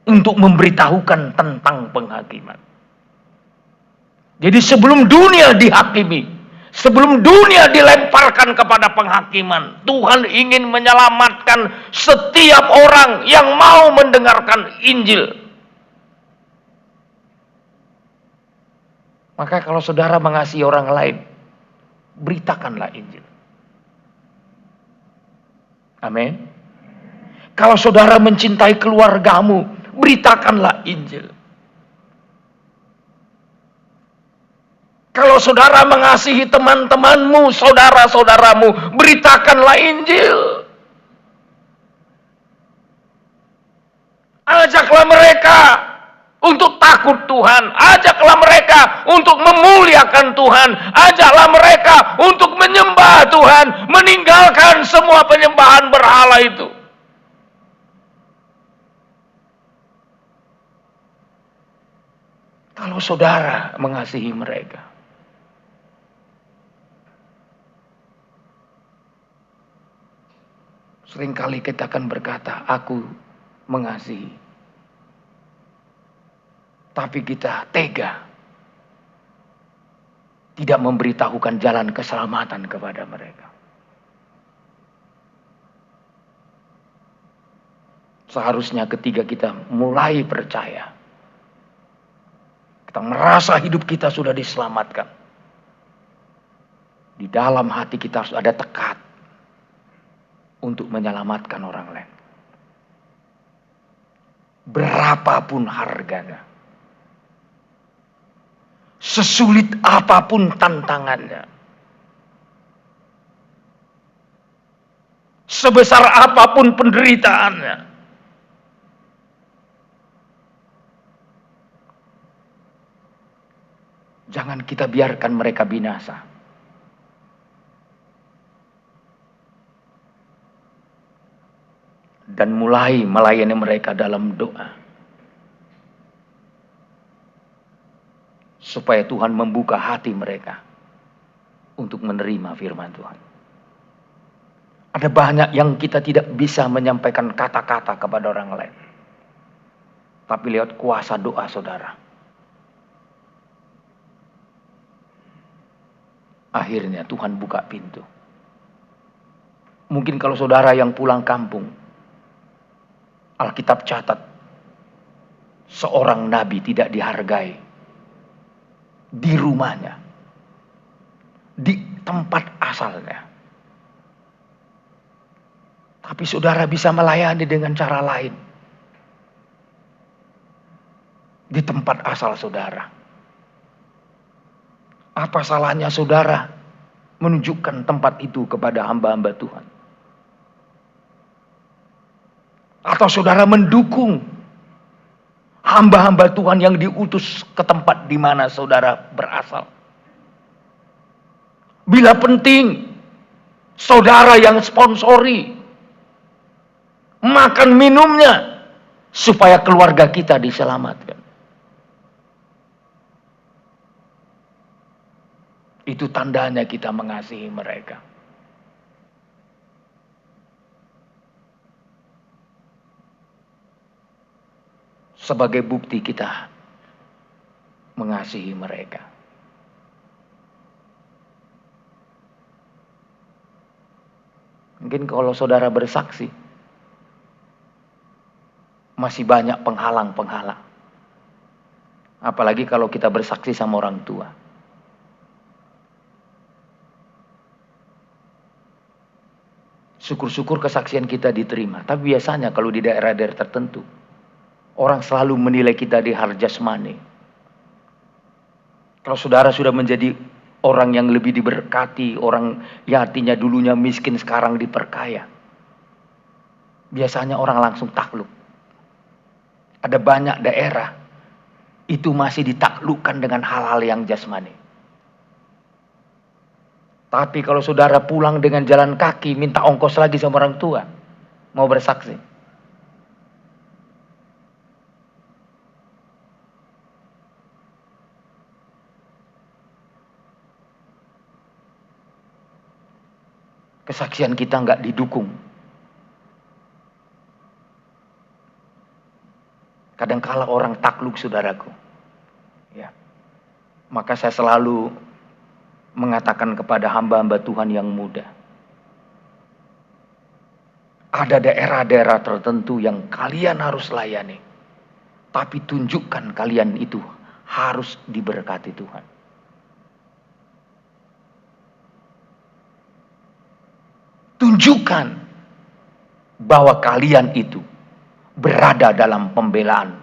untuk memberitahukan tentang penghakiman. Jadi sebelum dunia dihakimi, sebelum dunia dilemparkan kepada penghakiman, Tuhan ingin menyelamatkan setiap orang yang mau mendengarkan Injil. Maka kalau saudara mengasihi orang lain, beritakanlah Injil. Amin. Kalau saudara mencintai keluargamu, beritakanlah Injil. Kalau saudara mengasihi teman-temanmu, saudara-saudaramu, beritakanlah Injil. Ajaklah mereka untuk takut Tuhan. Ajaklah mereka untuk memuliakan Tuhan. Ajaklah mereka untuk menyembah Tuhan. Meninggalkan semua penyembahan berhala itu. Kalau saudara mengasihi mereka, seringkali kita akan berkata, aku mengasihi. Tapi kita tega, tidak memberitahukan jalan keselamatan kepada mereka. Seharusnya ketika kita mulai percaya, kita merasa hidup kita sudah diselamatkan, di dalam hati kita harus ada tekad untuk menyelamatkan orang lain. Berapapun harganya, sesulit apapun tantangannya, sebesar apapun penderitaannya, jangan kita biarkan mereka binasa. Dan mulai melayani mereka dalam doa. Supaya Tuhan membuka hati mereka untuk menerima firman Tuhan. Ada banyak yang kita tidak bisa menyampaikan kata-kata kepada orang lain. Tapi lewat kuasa doa saudara, akhirnya Tuhan buka pintu. Mungkin kalau saudara yang pulang kampung, Alkitab catat, seorang nabi tidak dihargai di rumahnya, di tempat asalnya. Tapi saudara bisa melayani dengan cara lain di tempat asal saudara. Apa salahnya saudara menunjukkan tempat itu kepada hamba-hamba Tuhan? Atau saudara mendukung hamba-hamba Tuhan yang diutus ke tempat di mana saudara berasal. Bila penting, saudara yang sponsori makan minumnya supaya keluarga kita diselamatkan. Itu tandanya kita mengasihi mereka. Sebagai bukti kita mengasihi mereka. Mungkin kalau saudara bersaksi, masih banyak penghalang-penghalang. Apalagi kalau kita bersaksi sama orang tua. Syukur-syukur kesaksian kita diterima. Tapi biasanya kalau di daerah-daerah tertentu, orang selalu menilai kita di hal jasmani. Kalau saudara sudah menjadi orang yang lebih diberkati, orang yang artinya dulunya miskin sekarang diperkaya, biasanya orang langsung takluk. Ada banyak daerah itu masih ditaklukkan dengan hal-hal yang jasmani. Tapi kalau saudara pulang dengan jalan kaki, minta ongkos lagi sama orang tua, mau bersaksi. Kesaksian kita nggak didukung. Kadangkala orang takluk, saudaraku. Ya. Maka saya selalu mengatakan kepada hamba-hamba Tuhan yang muda. Ada daerah-daerah tertentu yang kalian harus layani. Tapi tunjukkan kalian itu harus diberkati Tuhan. Tunjukkan bahwa kalian itu berada dalam pembelaan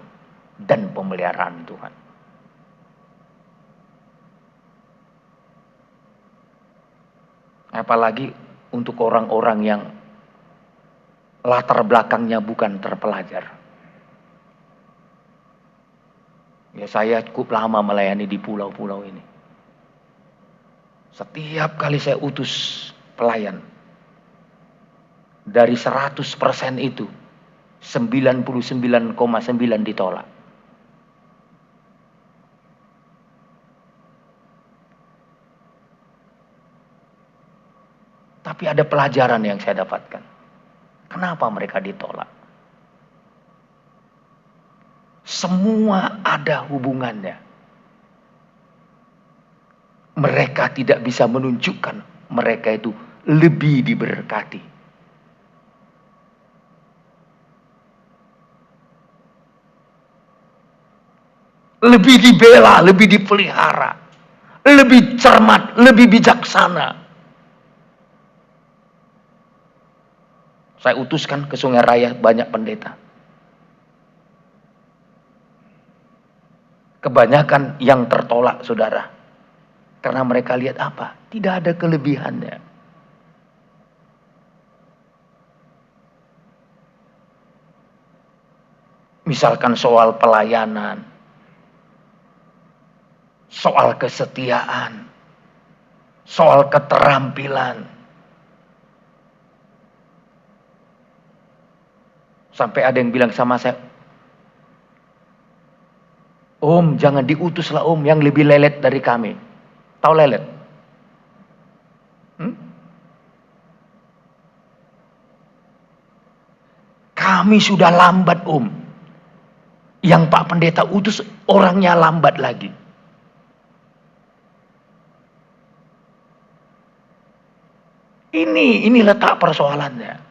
dan pemeliharaan Tuhan. Apalagi untuk orang-orang yang latar belakangnya bukan terpelajar. Ya, saya cukup lama melayani di pulau-pulau ini. Setiap kali saya utus pelayan, dari 100% itu 99,9 ditolak. Tapi ada pelajaran yang saya dapatkan. Kenapa mereka ditolak? Semua ada hubungannya. Mereka tidak bisa menunjukkan mereka itu lebih diberkati. Lebih dibela, lebih dipelihara, lebih cermat, lebih bijaksana. Saya utuskan ke Sungai Raya banyak pendeta. Kebanyakan yang tertolak, saudara. Karena mereka lihat apa? Tidak ada kelebihannya. Misalkan soal pelayanan, soal kesetiaan, soal keterampilan. Sampai ada yang bilang sama saya, Om, jangan diutuslah Om yang lebih lelet dari kami. Tahu lelet? Kami sudah lambat Om. Yang Pak Pendeta utus orangnya lambat lagi. Ini letak persoalannya.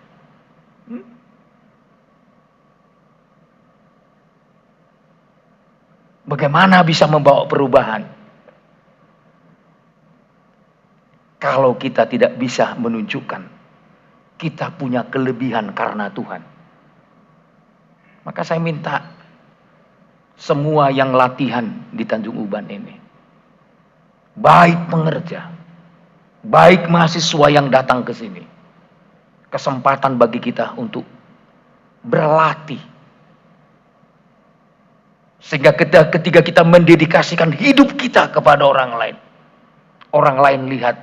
Bagaimana bisa membawa perubahan? Kalau kita tidak bisa menunjukkan kita punya kelebihan karena Tuhan. Maka saya minta semua yang latihan di Tanjung Uban ini, baik pengerja, baik mahasiswa yang datang ke sini, kesempatan bagi kita untuk berlatih. Sehingga ketika kita mendedikasikan hidup kita kepada orang lain lihat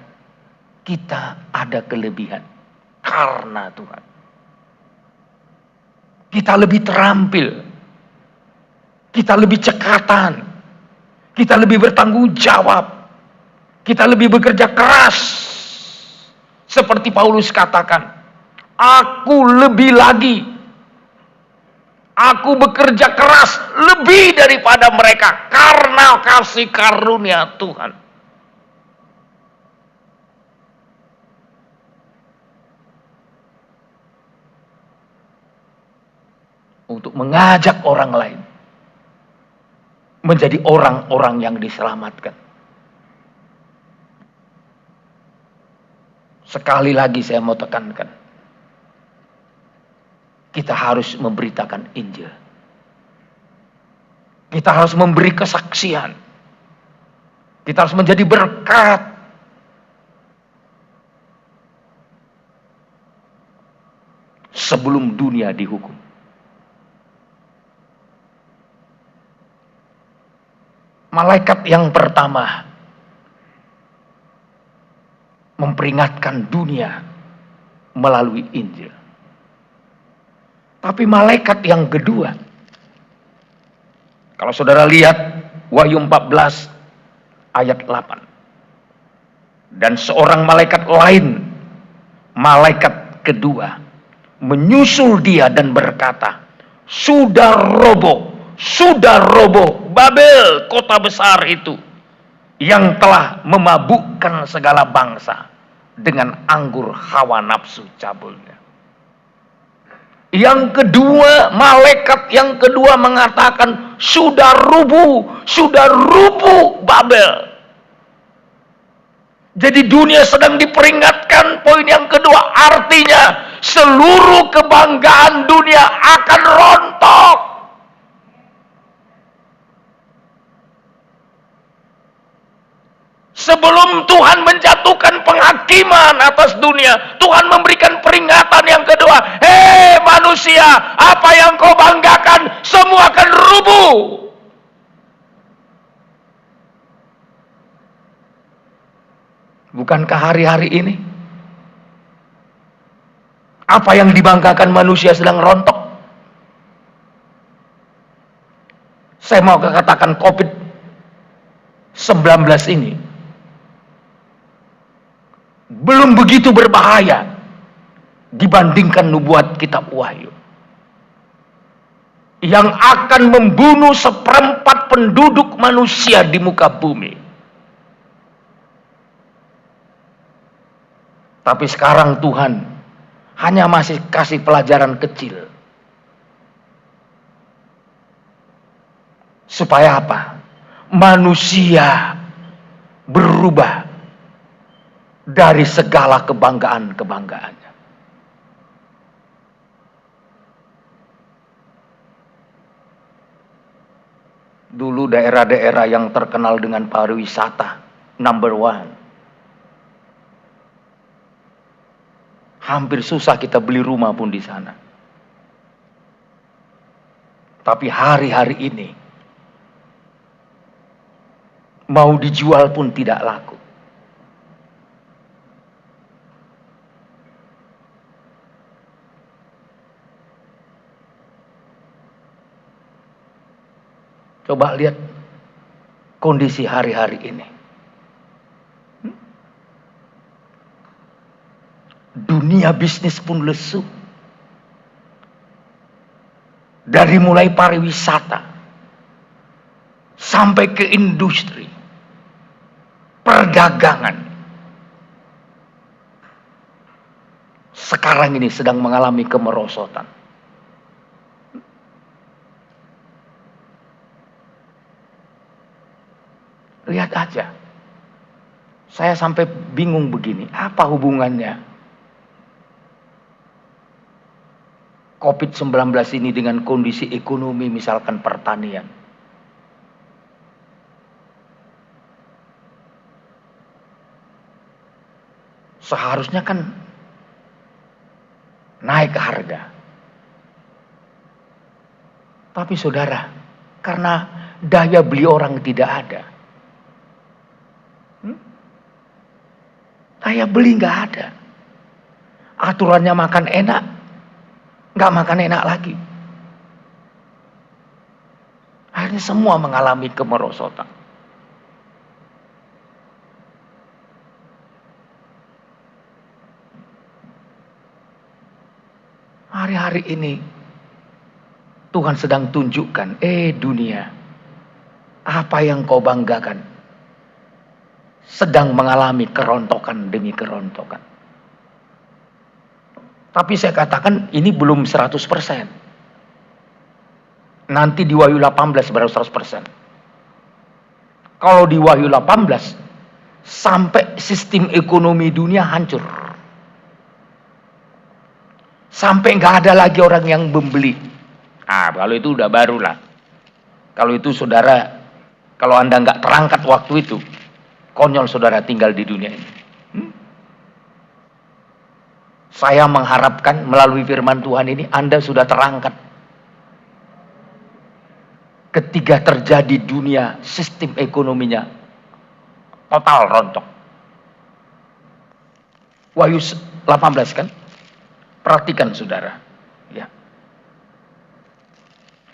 kita ada kelebihan karena Tuhan. Kita lebih terampil, kita lebih cekatan, kita lebih bertanggung jawab, kita lebih bekerja keras. Seperti Paulus katakan, aku lebih lagi, aku bekerja keras lebih daripada mereka karena kasih karunia Tuhan. Untuk mengajak orang lain menjadi orang-orang yang diselamatkan. Sekali lagi saya mau tekankan, kita harus memberitakan Injil. Kita harus memberi kesaksian. Kita harus menjadi berkat. Sebelum dunia dihukum. Malaikat yang pertama memperingatkan dunia melalui Injil. Tapi malaikat yang kedua, kalau saudara lihat Wahyu 14 ayat 8. Dan seorang malaikat lain, malaikat kedua, menyusul dia dan berkata, sudah roboh Babel, kota besar itu, yang telah memabukkan segala bangsa dengan anggur hawa nafsu cabulnya. Yang kedua, malaikat yang kedua mengatakan, sudah rubuh Babel. Jadi dunia sedang diperingatkan, poin yang kedua, artinya seluruh kebanggaan dunia akan rontok. Sebelum Tuhan menjatuhkan penghakiman atas dunia, Tuhan memberikan peringatan yang kedua. Hei manusia, apa yang kau banggakan semua akan rubuh. Bukankah hari-hari ini apa yang dibanggakan manusia sedang rontok? Saya mau katakan COVID-19 ini belum begitu berbahaya dibandingkan nubuat kitab Wahyu, yang akan membunuh seperempat penduduk manusia di muka bumi. Tapi sekarang Tuhan hanya masih kasih pelajaran kecil. Supaya apa? Manusia berubah dari segala kebanggaan-kebanggaannya. Dulu daerah-daerah yang terkenal dengan pariwisata number one, hampir susah kita beli rumah pun di sana. Tapi hari-hari ini mau dijual pun tidak laku. Coba lihat kondisi hari-hari ini. Dunia bisnis pun lesu. Dari mulai pariwisata sampai ke industri, perdagangan, sekarang ini sedang mengalami kemerosotan. Lihat aja, saya sampai bingung begini, apa hubungannya COVID-19 ini dengan kondisi ekonomi, misalkan pertanian? Seharusnya kan naik harga. Tapi saudara, karena daya beli orang tidak ada, daya beli nggak ada. Aturannya makan enak, nggak makan enak lagi. Akhirnya semua mengalami kemerosotan. Hari-hari ini Tuhan sedang tunjukkan, dunia, apa yang kau banggakan sedang mengalami kerontokan demi kerontokan. Tapi saya katakan ini belum 100%. Nanti di Wahyu 18 baru 100%. Kalau di Wahyu 18 sampai sistem ekonomi dunia hancur. Sampai nggak ada lagi orang yang membeli. Kalau itu udah barulah. Kalau itu saudara, kalau Anda nggak terangkat waktu itu, konyol saudara tinggal di dunia ini. Saya mengharapkan melalui firman Tuhan ini Anda sudah terangkat. Ketika terjadi dunia, sistem ekonominya total rontok. Wahyu 18 kan? Perhatikan saudara. Ya.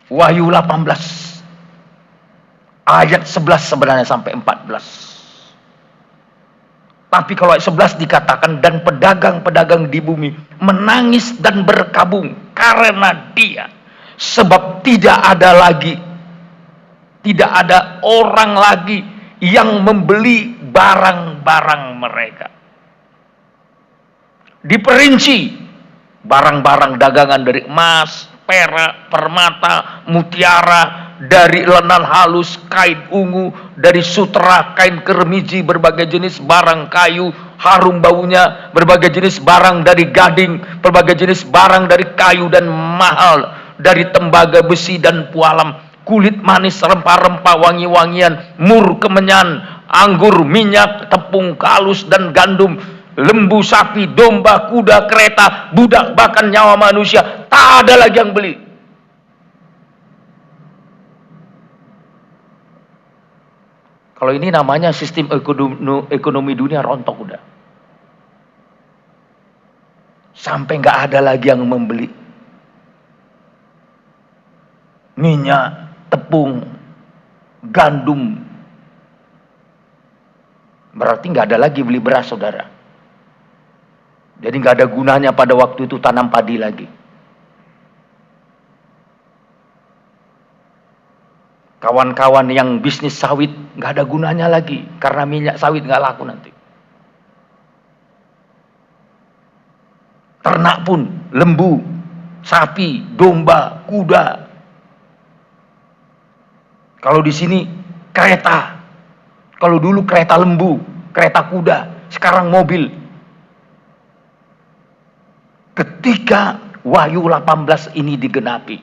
Wahyu 18 ayat 11 sebenarnya sampai 14. Tapi kalau ayat 11 dikatakan, dan pedagang-pedagang di bumi menangis dan berkabung karena dia, sebab tidak ada orang lagi yang membeli barang-barang mereka. Diperinci barang-barang dagangan dari emas, perak, permata, mutiara, dari lenan halus, kain ungu, dari sutera, kain kermiji, berbagai jenis barang kayu, harum baunya, berbagai jenis barang dari gading, berbagai jenis barang dari kayu dan mahal, dari tembaga, besi dan pualam, kulit manis, rempah-rempah, wangi-wangian, mur, kemenyan, anggur, minyak, tepung, kalus, dan gandum, lembu, sapi, domba, kuda, kereta, budak, bahkan nyawa manusia. Tak ada lagi yang beli. Kalau ini namanya sistem ekonomi dunia rontok udah. Sampai nggak ada lagi yang membeli. Minyak, tepung, gandum. Berarti nggak ada lagi beli beras, saudara. Jadi nggak ada gunanya pada waktu itu tanam padi lagi. Kawan-kawan yang bisnis sawit nggak ada gunanya lagi karena minyak sawit nggak laku nanti. Ternak pun, lembu, sapi, domba, kuda. Kalau di sini kereta. Kalau dulu kereta lembu, kereta kuda, sekarang mobil. Ketika Wahyu 18 ini digenapi,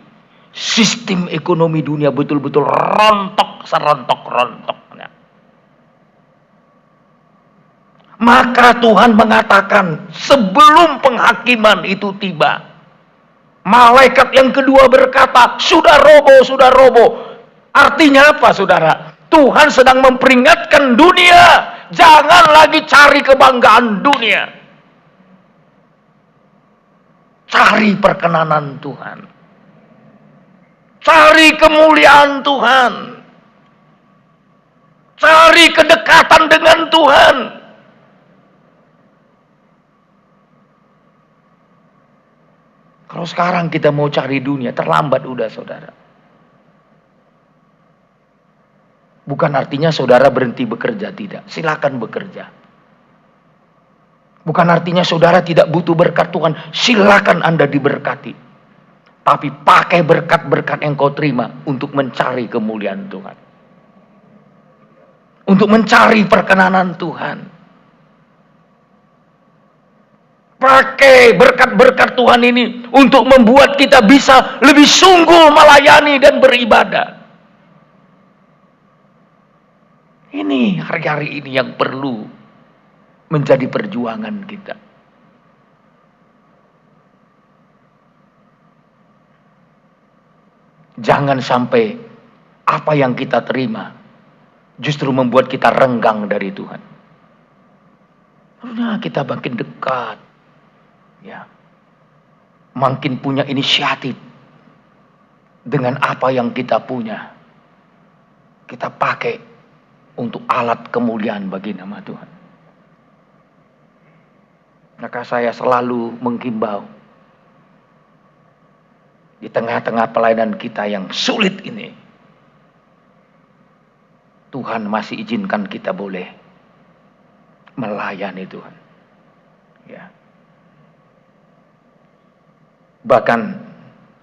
sistem ekonomi dunia betul-betul rontok, serontok-rontoknya. Maka Tuhan mengatakan, sebelum penghakiman itu tiba, malaikat yang kedua berkata, sudah roboh, sudah roboh. Artinya apa, saudara? Tuhan sedang memperingatkan dunia, jangan lagi cari kebanggaan dunia. Cari perkenanan Tuhan. Cari kemuliaan Tuhan. Cari kedekatan dengan Tuhan. Kalau sekarang kita mau cari dunia, terlambat udah, saudara. Bukan artinya saudara berhenti bekerja, tidak. Silakan bekerja. Bukan artinya saudara tidak butuh berkat Tuhan. Silakan Anda diberkati. Tapi pakai berkat-berkat yang kau terima untuk mencari kemuliaan Tuhan. Untuk mencari perkenanan Tuhan. Pakai berkat-berkat Tuhan ini untuk membuat kita bisa lebih sungguh melayani dan beribadah. Ini hari-hari ini yang perlu menjadi perjuangan kita. Jangan sampai apa yang kita terima justru membuat kita renggang dari Tuhan. Harusnya kita makin dekat, ya, makin punya inisiatif dengan apa yang kita punya. Kita pakai untuk alat kemuliaan bagi nama Tuhan. Maka saya selalu menghimbau, di tengah-tengah pelayanan kita yang sulit ini, Tuhan masih izinkan kita boleh melayani Tuhan. Ya. Bahkan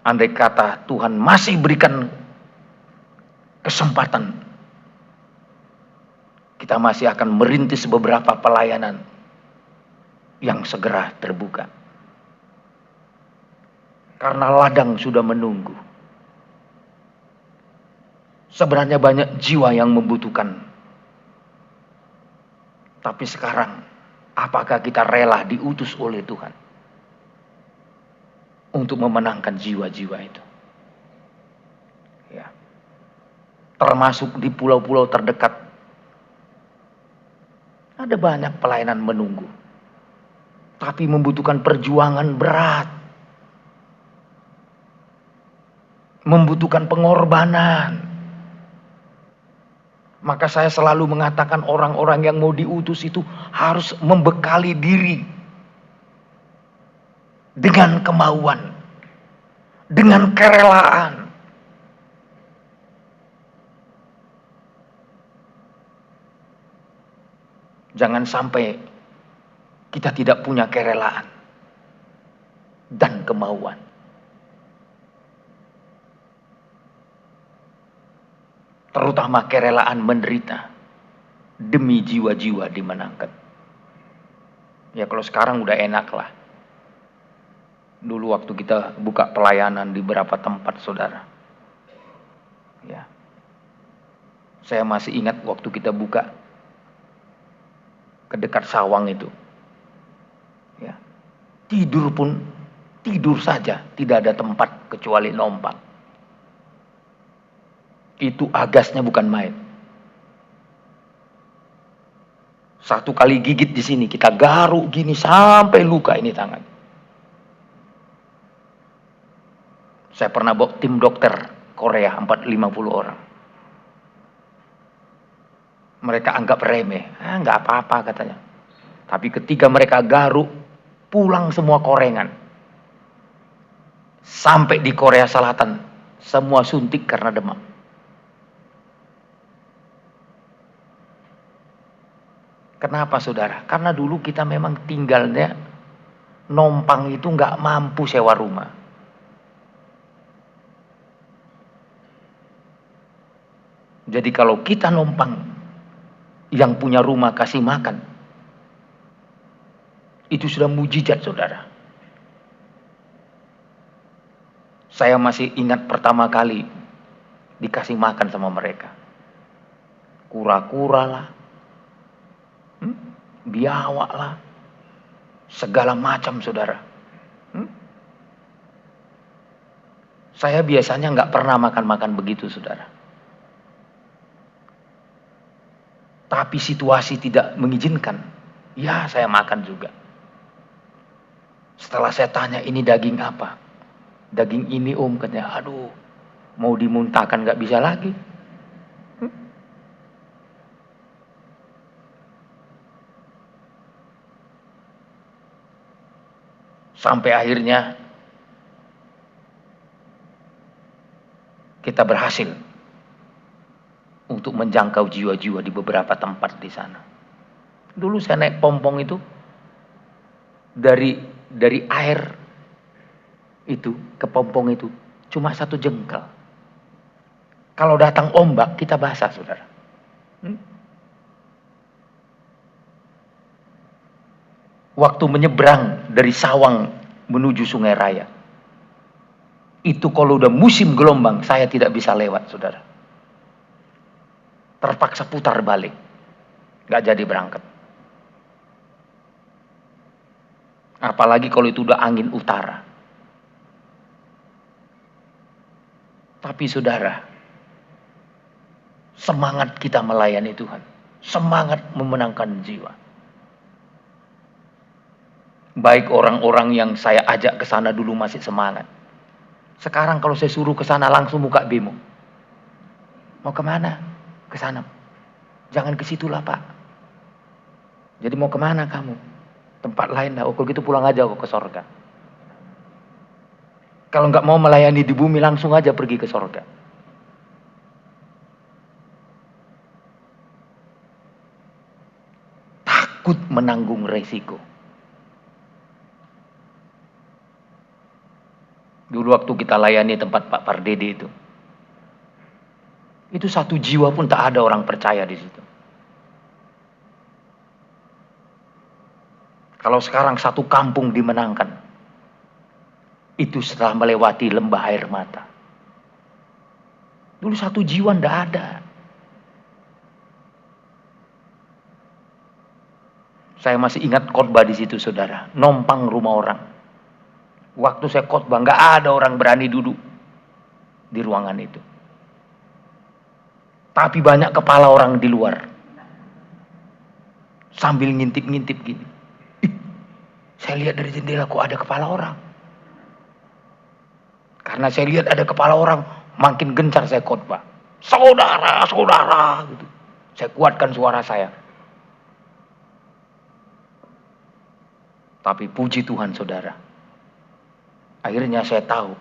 andai kata Tuhan masih berikan kesempatan, kita masih akan merintis beberapa pelayanan yang segera terbuka. Karena ladang sudah menunggu. Sebenarnya banyak jiwa yang membutuhkan. Tapi sekarang, apakah kita rela diutus oleh Tuhan untuk memenangkan jiwa-jiwa itu? Ya. Termasuk di pulau-pulau terdekat. Ada banyak pelayanan menunggu. tapi membutuhkan perjuangan berat, membutuhkan pengorbanan. Maka saya selalu mengatakan orang-orang yang mau diutus itu harus membekali diri dengan kemauan, dengan kerelaan. Jangan sampai kita tidak punya kerelaan dan kemauan. Terutama kerelaan menderita demi jiwa-jiwa dimenangkan. Ya kalau sekarang udah enak lah. Dulu waktu kita buka pelayanan di beberapa tempat, saudara. Ya. Saya masih ingat waktu kita buka ke dekat Sawang itu. Ya. Tidur pun tidur saja, tidak ada tempat kecuali nompak. Itu agasnya bukan main. Satu kali gigit di sini, kita garuk gini sampai luka ini tangan. Saya pernah bawa tim dokter Korea 450 orang. Mereka anggap remeh, nggak apa-apa katanya. Tapi ketika mereka garuk, pulang semua korengan. Sampai di Korea Selatan, semua suntik karena demam. Kenapa saudara? Karena dulu kita memang tinggalnya nompang itu nggak mampu sewa rumah. Jadi kalau kita nompang, yang punya rumah kasih makan, itu sudah mujizat saudara. Saya masih ingat pertama kali dikasih makan sama mereka. Kura-kura lah. Biawak lah, segala macam saudara. Saya biasanya nggak pernah makan-makan begitu saudara. Tapi situasi tidak mengizinkan, ya saya makan juga. Setelah saya tanya ini daging apa, daging ini om katanya, aduh mau dimuntahkan nggak bisa lagi. Sampai akhirnya kita berhasil untuk menjangkau jiwa-jiwa di beberapa tempat di sana. Dulu saya naik pompong itu dari air itu ke pompong itu cuma 1 jengkal. Kalau datang ombak kita basah saudara. Waktu menyeberang dari Sawang menuju Sungai Raya. Itu kalau udah musim gelombang, saya tidak bisa lewat, saudara. Terpaksa putar balik. Gak jadi berangkat. Apalagi kalau itu udah angin utara. Tapi saudara, semangat kita melayani Tuhan. Semangat memenangkan jiwa. Baik orang-orang yang saya ajak ke sana dulu masih semangat. Sekarang kalau saya suruh ke sana langsung buka bemo. Mau kemana? Ke sana. Jangan ke situ lah Pak. Jadi mau kemana kamu? Tempat lain lah. Oh kalau gitu pulang aja ke sorga. Kalau nggak mau melayani di bumi langsung aja pergi ke sorga. Takut menanggung resiko. Dulu waktu kita layani tempat Pak Pardede itu 1 jiwa pun tak ada orang percaya di situ. Kalau sekarang 1 kampung dimenangkan, itu setelah melewati lembah air mata. Dulu 1 jiwa ndak ada. Saya masih ingat khotbah di situ saudara, nompang rumah orang. Waktu saya khotbah nggak ada orang berani duduk di ruangan itu. Tapi banyak kepala orang di luar. Sambil ngintip-ngintip gini. Saya lihat dari jendela kok ada kepala orang. Karena saya lihat ada kepala orang, makin gencar saya khotbah. Saudara, saudara, gitu. Saya kuatkan suara saya. Tapi puji Tuhan saudara, akhirnya saya tahu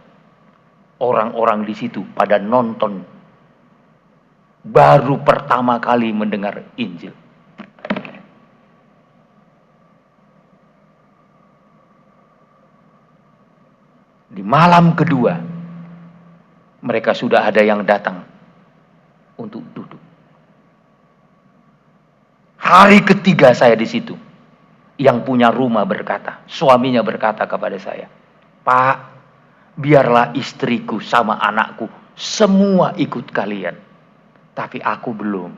orang-orang di situ pada nonton baru pertama kali mendengar Injil. Di malam kedua, mereka sudah ada yang datang untuk duduk. Hari ketiga saya di situ, yang punya rumah berkata, suaminya berkata kepada saya, "Pak, biarlah istriku sama anakku semua ikut kalian, tapi aku belum."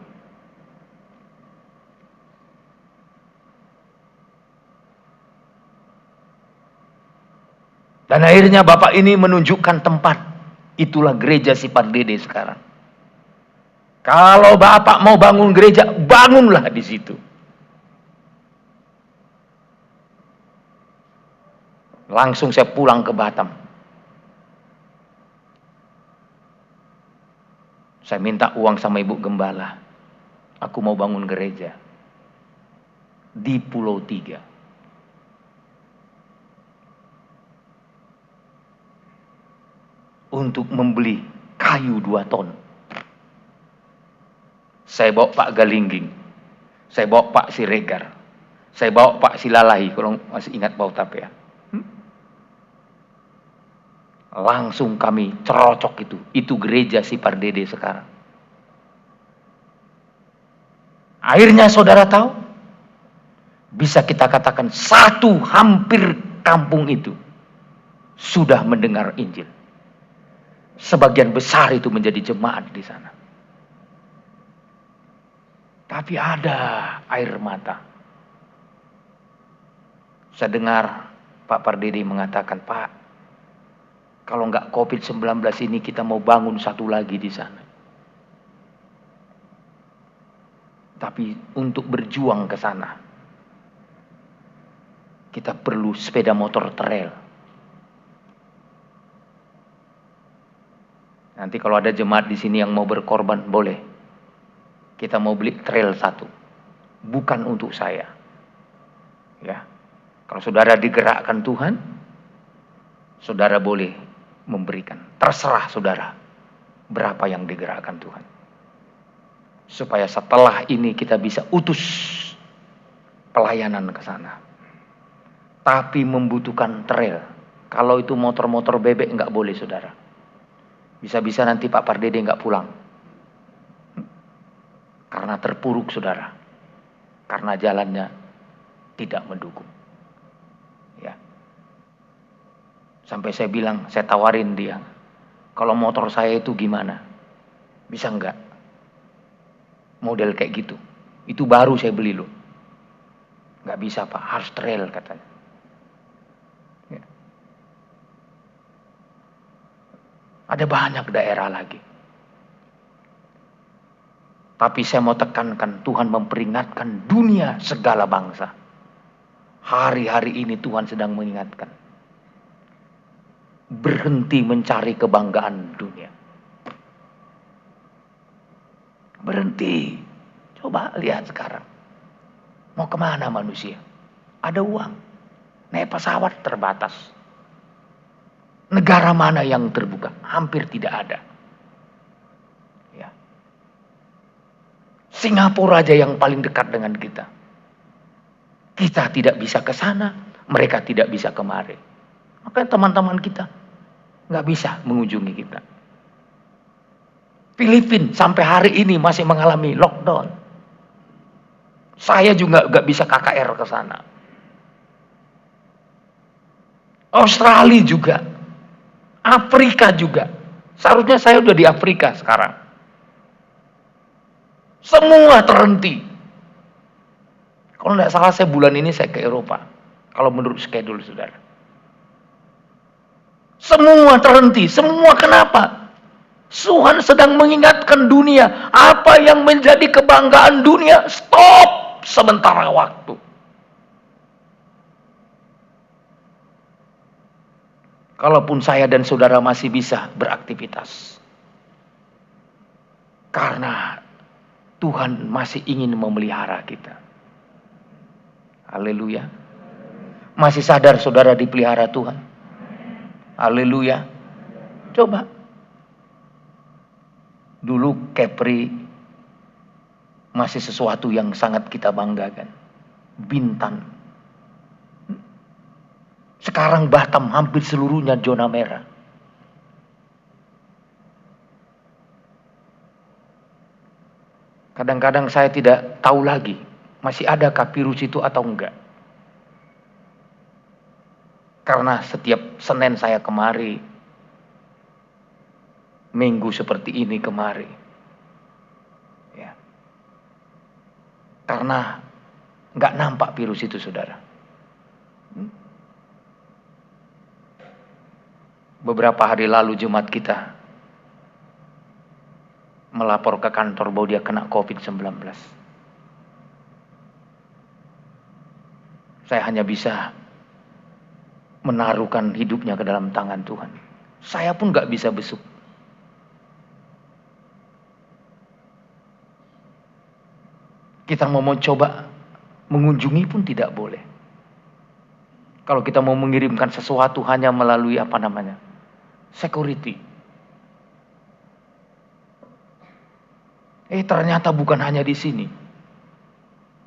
Dan akhirnya bapak ini menunjukkan tempat. Itulah gereja Sipardede sekarang. Kalau bapak mau bangun gereja, bangunlah di situ. Langsung saya pulang ke Batam. Saya minta uang sama ibu gembala. Aku mau bangun gereja di Pulau Tiga. Untuk membeli kayu 2 ton. Saya bawa Pak Galingging. Saya bawa Pak Siregar. Saya bawa Pak Silalahi, kalau masih ingat Pak Utap ya. Langsung kami cerocok itu. Itu gereja Sipardede sekarang. Akhirnya saudara tahu, bisa kita katakan hampir kampung itu sudah mendengar Injil. Sebagian besar itu menjadi jemaat di sana. Tapi ada air mata. Saya dengar Pak Pardede mengatakan, "Pak, kalau nggak COVID-19 ini kita mau bangun satu lagi di sana. Tapi untuk berjuang ke sana, kita perlu sepeda motor trail. Nanti kalau ada jemaat di sini yang mau berkorban, boleh. Kita mau beli trail 1. Bukan untuk saya. Ya. Kalau saudara digerakkan Tuhan, saudara boleh memberikan. Terserah saudara berapa yang digerakkan Tuhan. Supaya setelah ini kita bisa utus pelayanan ke sana. Tapi membutuhkan trail. Kalau itu motor-motor bebek nggak boleh saudara. Bisa-bisa nanti Pak Pardede nggak pulang. Karena terpuruk saudara. Karena jalannya tidak mendukung. Ya. Sampai saya bilang, saya tawarin dia. Kalau motor saya itu gimana? Bisa nggak? Model kayak gitu. Itu baru saya beli loh. Nggak bisa Pak, harus trail katanya. Ya. Ada banyak daerah lagi. Tapi saya mau tekankan, Tuhan memperingatkan dunia segala bangsa. Hari-hari ini Tuhan sedang mengingatkan. Berhenti mencari kebanggaan dunia. Berhenti. Coba lihat sekarang. Mau kemana manusia? Ada uang. Naik pesawat terbatas. Negara mana yang terbuka? Hampir tidak ada. Ya. Singapura aja yang paling dekat dengan kita. Kita tidak bisa ke sana, mereka tidak bisa kemari. Makanya teman-teman kita nggak bisa mengunjungi kita. Filipina sampai hari ini masih mengalami lockdown. Saya juga nggak bisa KKR ke sana. Australia juga. Afrika juga. Seharusnya saya udah di Afrika sekarang. Semua terhenti. Kalau tidak salah saya bulan ini saya ke Eropa. Kalau menurut schedule saudara. Semua terhenti. Semua kenapa? Tuhan sedang mengingatkan dunia. Apa yang menjadi kebanggaan dunia, stop sementara waktu. Kalaupun saya dan saudara masih bisa beraktivitas. Karena Tuhan masih ingin memelihara kita. Haleluya. Masih sadar saudara dipelihara Tuhan? Haleluya. Coba. Dulu Kepri masih sesuatu yang sangat kita banggakan. Bintan. Sekarang Batam hampir seluruhnya zona merah. Kadang-kadang saya tidak tahu lagi, masih adakah virus itu atau enggak. Karena setiap Senin saya kemari, Minggu seperti ini kemari. Ya. Karena enggak nampak virus itu, saudara. Beberapa hari lalu jemaat kita melapor ke kantor bahwa dia kena COVID-19. Saya hanya bisa menaruhkan hidupnya ke dalam tangan Tuhan. Saya pun gak bisa besuk. Kita mau coba mengunjungi pun tidak boleh. Kalau kita mau mengirimkan sesuatu hanya melalui security. Ternyata bukan hanya di sini.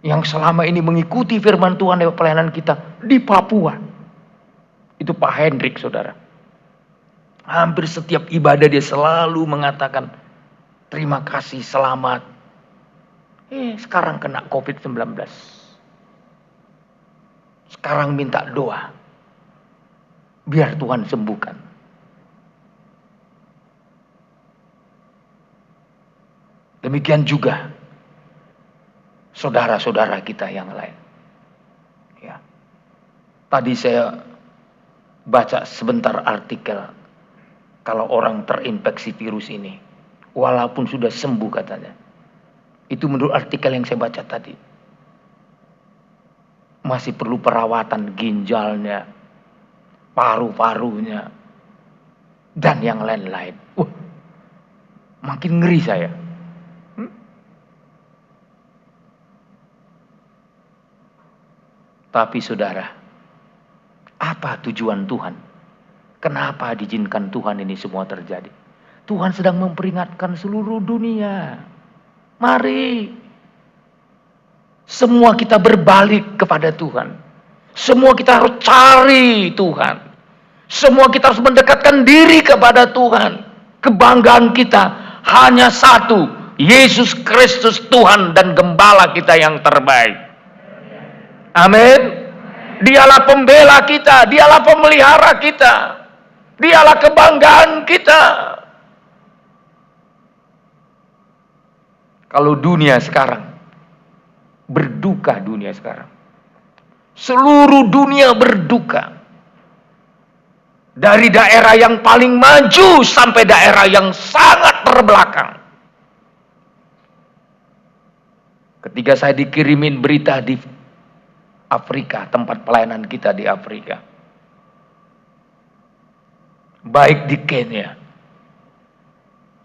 Yang selama ini mengikuti firman Tuhan lewat pelayanan kita di Papua. Itu Pak Hendrik, saudara. Hampir setiap ibadah dia selalu mengatakan terima kasih, selamat. Sekarang kena COVID-19. Sekarang minta doa. Biar Tuhan sembuhkan. Demikian juga saudara-saudara kita yang lain. Ya. Tadi saya baca sebentar artikel. Kalau orang terinfeksi virus ini, walaupun sudah sembuh katanya. Itu menurut artikel yang saya baca tadi. Masih perlu perawatan ginjalnya, paru-parunya, dan yang lain-lain. Makin ngeri saya. Tapi saudara, apa tujuan Tuhan? Kenapa diizinkan Tuhan ini semua terjadi? Tuhan sedang memperingatkan seluruh dunia. Mari. Semua kita berbalik kepada Tuhan. Semua kita harus cari Tuhan. Semua kita harus mendekatkan diri kepada Tuhan. Kebanggaan kita hanya satu. Yesus Kristus Tuhan dan Gembala kita yang terbaik. Amin. Dialah pembela kita, dialah pemelihara kita, dialah kebanggaan kita. Kalau dunia sekarang berduka, seluruh dunia berduka, dari daerah yang paling maju sampai daerah yang sangat terbelakang. Ketika saya dikirimin berita di Afrika, tempat pelayanan kita di Afrika, baik di Kenya,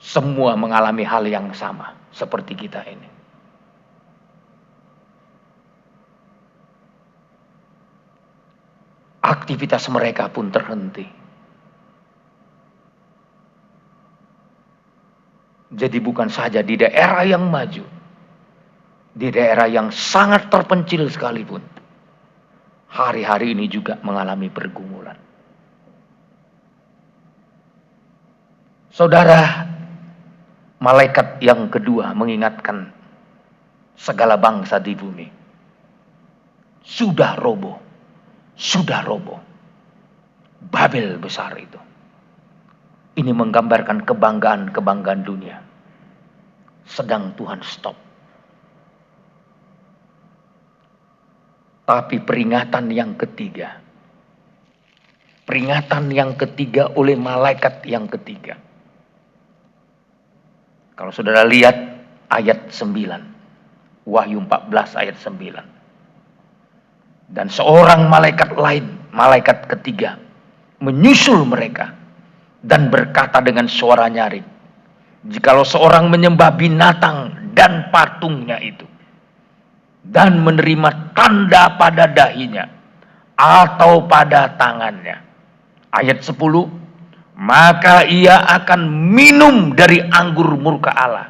semua mengalami hal yang sama seperti kita ini. Aktivitas mereka pun terhenti. Jadi bukan saja di daerah yang maju, di daerah yang sangat terpencil sekalipun, hari-hari ini juga mengalami pergumulan. Saudara, malaikat yang kedua mengingatkan segala bangsa di bumi. Sudah roboh. Babel besar itu. Ini menggambarkan kebanggaan dunia. Sedang Tuhan stop. Tapi peringatan yang ketiga oleh malaikat yang ketiga. Kalau saudara lihat ayat 9. Wahyu 14 ayat 9. Dan seorang malaikat lain, malaikat ketiga, menyusul mereka dan berkata dengan suara nyaring, jikalau seorang menyembah binatang dan patungnya itu, dan menerima tanda pada dahinya atau pada tangannya. Ayat 10, maka ia akan minum dari anggur murka Allah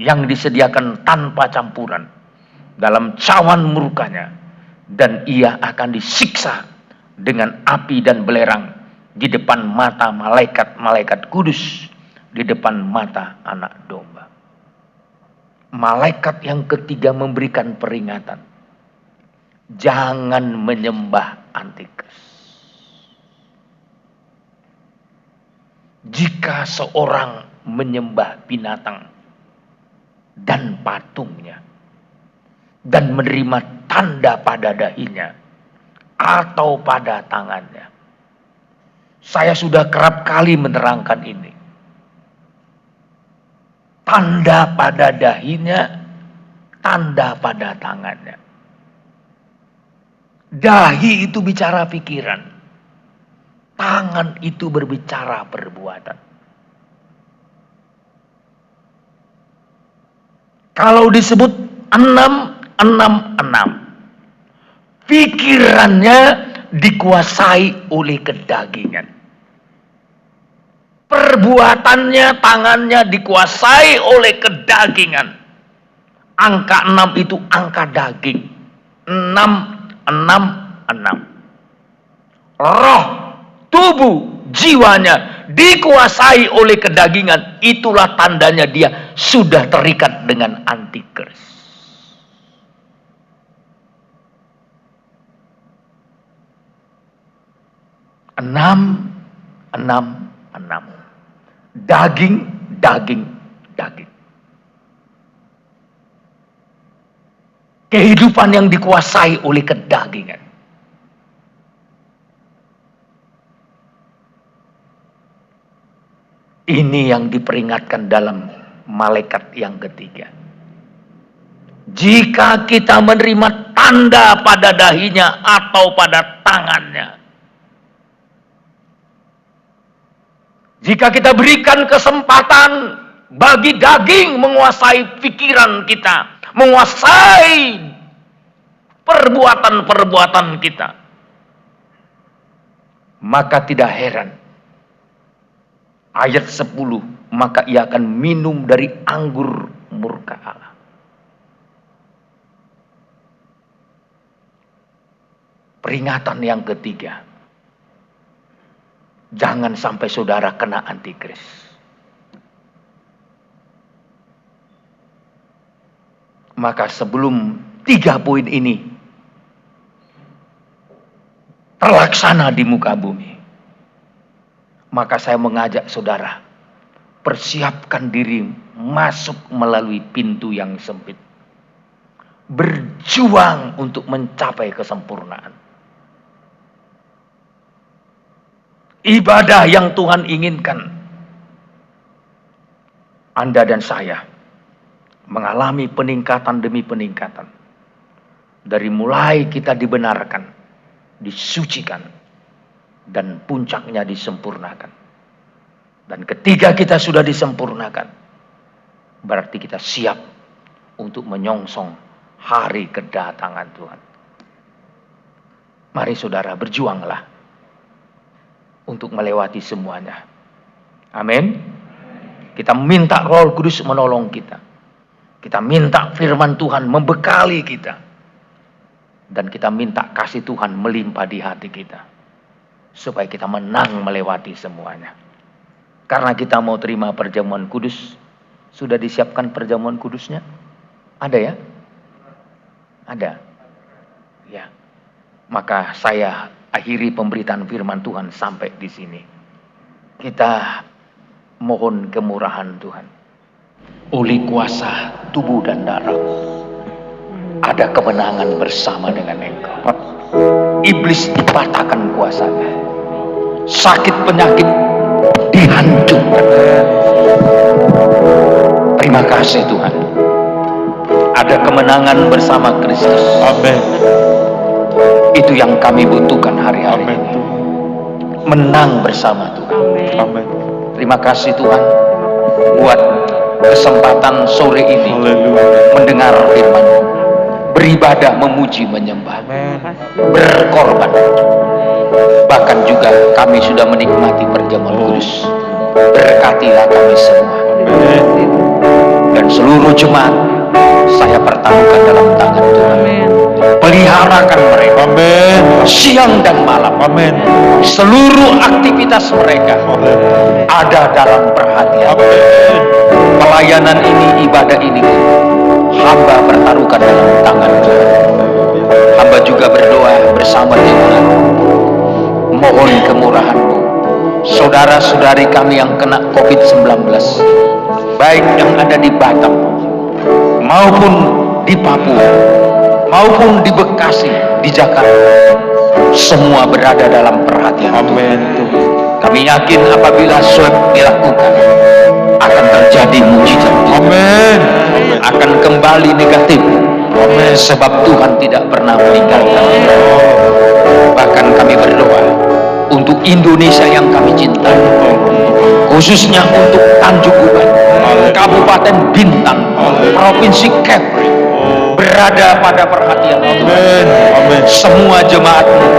yang disediakan tanpa campuran dalam cawan murkanya, dan ia akan disiksa dengan api dan belerang di depan mata malaikat-malaikat kudus, di depan mata anak domba. Malaikat yang ketiga memberikan peringatan, jangan menyembah antikris. Jika seorang menyembah binatang dan patungnya dan menerima tanda pada dahinya atau pada tangannya. Saya sudah kerap kali menerangkan ini. Tanda pada dahinya, tanda pada tangannya. Dahi itu bicara pikiran, tangan itu berbicara perbuatan. Kalau disebut 666, pikirannya dikuasai oleh kedagingan. Perbuatannya, tangannya dikuasai oleh kedagingan. Angka 6 itu angka daging. 666. Roh, tubuh, jiwanya dikuasai oleh kedagingan. Itulah tandanya dia sudah terikat dengan antikris. 666. Daging. Kehidupan yang dikuasai oleh kedagingan. Ini yang diperingatkan dalam malaikat yang ketiga. Jika kita menerima tanda pada dahinya atau pada tangannya, jika kita berikan kesempatan bagi daging menguasai pikiran kita, menguasai perbuatan-perbuatan kita, maka tidak heran ayat 10, maka ia akan minum dari anggur murka Allah. Peringatan yang ketiga, jangan sampai saudara kena antikris. Maka sebelum 3 poin ini terlaksana di muka bumi, maka saya mengajak saudara, persiapkan diri masuk melalui pintu yang sempit. Berjuang untuk mencapai kesempurnaan. Ibadah yang Tuhan inginkan, Anda dan saya mengalami peningkatan demi peningkatan. Dari mulai kita dibenarkan, disucikan, dan puncaknya disempurnakan. Dan ketika kita sudah disempurnakan, berarti kita siap untuk menyongsong hari kedatangan Tuhan. Mari saudara, berjuanglah untuk melewati semuanya. Amin. Kita minta Roh Kudus menolong kita. Kita minta firman Tuhan membekali kita. Dan kita minta kasih Tuhan melimpah di hati kita. Supaya kita menang melewati semuanya. Karena kita mau terima perjamuan kudus. Sudah disiapkan perjamuan kudusnya? Ada ya? Ada. Ya. Maka saya akhiri pemberitaan firman Tuhan sampai di sini. Kita mohon kemurahan Tuhan. Oleh kuasa tubuh dan darah, ada kemenangan bersama dengan Engkau. Iblis dipatahkan kuasanya. Sakit penyakit dihancurkan. Terima kasih Tuhan. Ada kemenangan bersama Kristus. Amin. Itu yang kami butuhkan hari-hari ini. menang bersama Tuhan. Amin. Terima kasih Tuhan buat kesempatan sore ini mendengar firman-Mu, beribadah, memuji, menyembah, berkorban. Bahkan juga kami sudah menikmati perjamuan kudus. Berkatilah kami semua. Dan seluruh jemaat saya pertaruhkan dalam tangan Tuhan. Peliharakan mereka siang dan malam. Seluruh aktivitas mereka ada dalam perhatian. Pelayanan ini, ibadah ini hamba pertaruhkan dalam tangan Tuhan. Hamba juga berdoa bersama jemaat, mohon kemurahan-Mu. Saudara-saudari kami yang kena COVID-19, baik yang ada di Batam maupun di Papua maupun di Bekasi, di Jakarta, semua berada dalam perhatian Tuhan. Kami yakin apabila swab dilakukan akan terjadi mujizat. Akan kembali negatif. Sebab Tuhan tidak pernah meninggalkan. Bahkan kami berdoa untuk Indonesia yang kami cintai, khususnya untuk Tanjung Uban, Kabupaten Bintang, Provinsi Kepri, berada pada perhatian Tuhan. Semua jemaat-Mu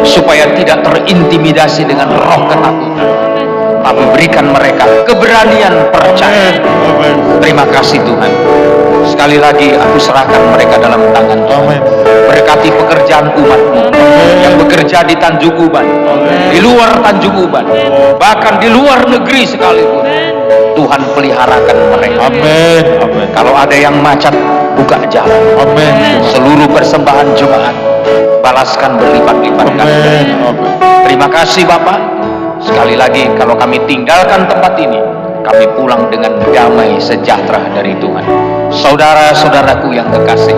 supaya tidak terintimidasi dengan roh ketakutan, tapi berikan mereka keberanian percaya. Terima kasih Tuhan. Sekali lagi aku serahkan mereka dalam tangan Tuhan. Berkati pekerjaan umat-Mu yang bekerja di Tanjung Uban, di luar Tanjung Uban, bahkan di luar negeri sekalipun. Tuhan peliharakan mereka. Kalau ada yang macet, buka jalan. Seluruh persembahan jemaat balaskan berlipat-lipat kali. Terima kasih Bapak. Sekali lagi kalau kami tinggalkan tempat ini, kami pulang dengan damai sejahtera dari Tuhan. Saudara-saudaraku yang kekasih,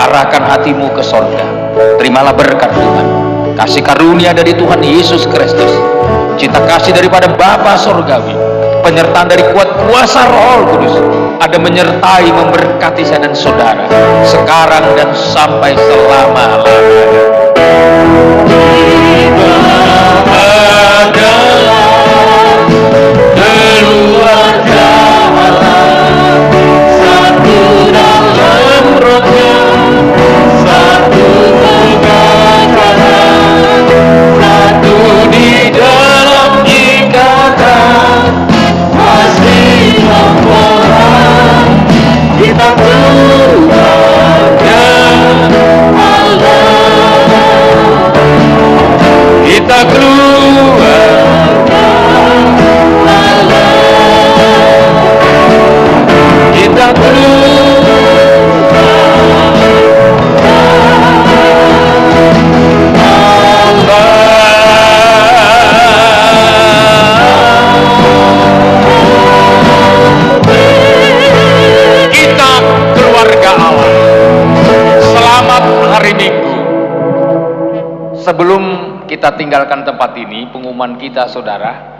arahkan hatimu ke sorga. Terimalah berkat Tuhan, kasih karunia dari Tuhan Yesus Kristus, cinta kasih daripada Bapa Sorgawi, penyertaan dari kuat kuasa Roh Kudus ada menyertai, memberkati saya dan saudara sekarang dan sampai selama-lamanya. Sebelum kita tinggalkan tempat ini, pengumuman kita saudara,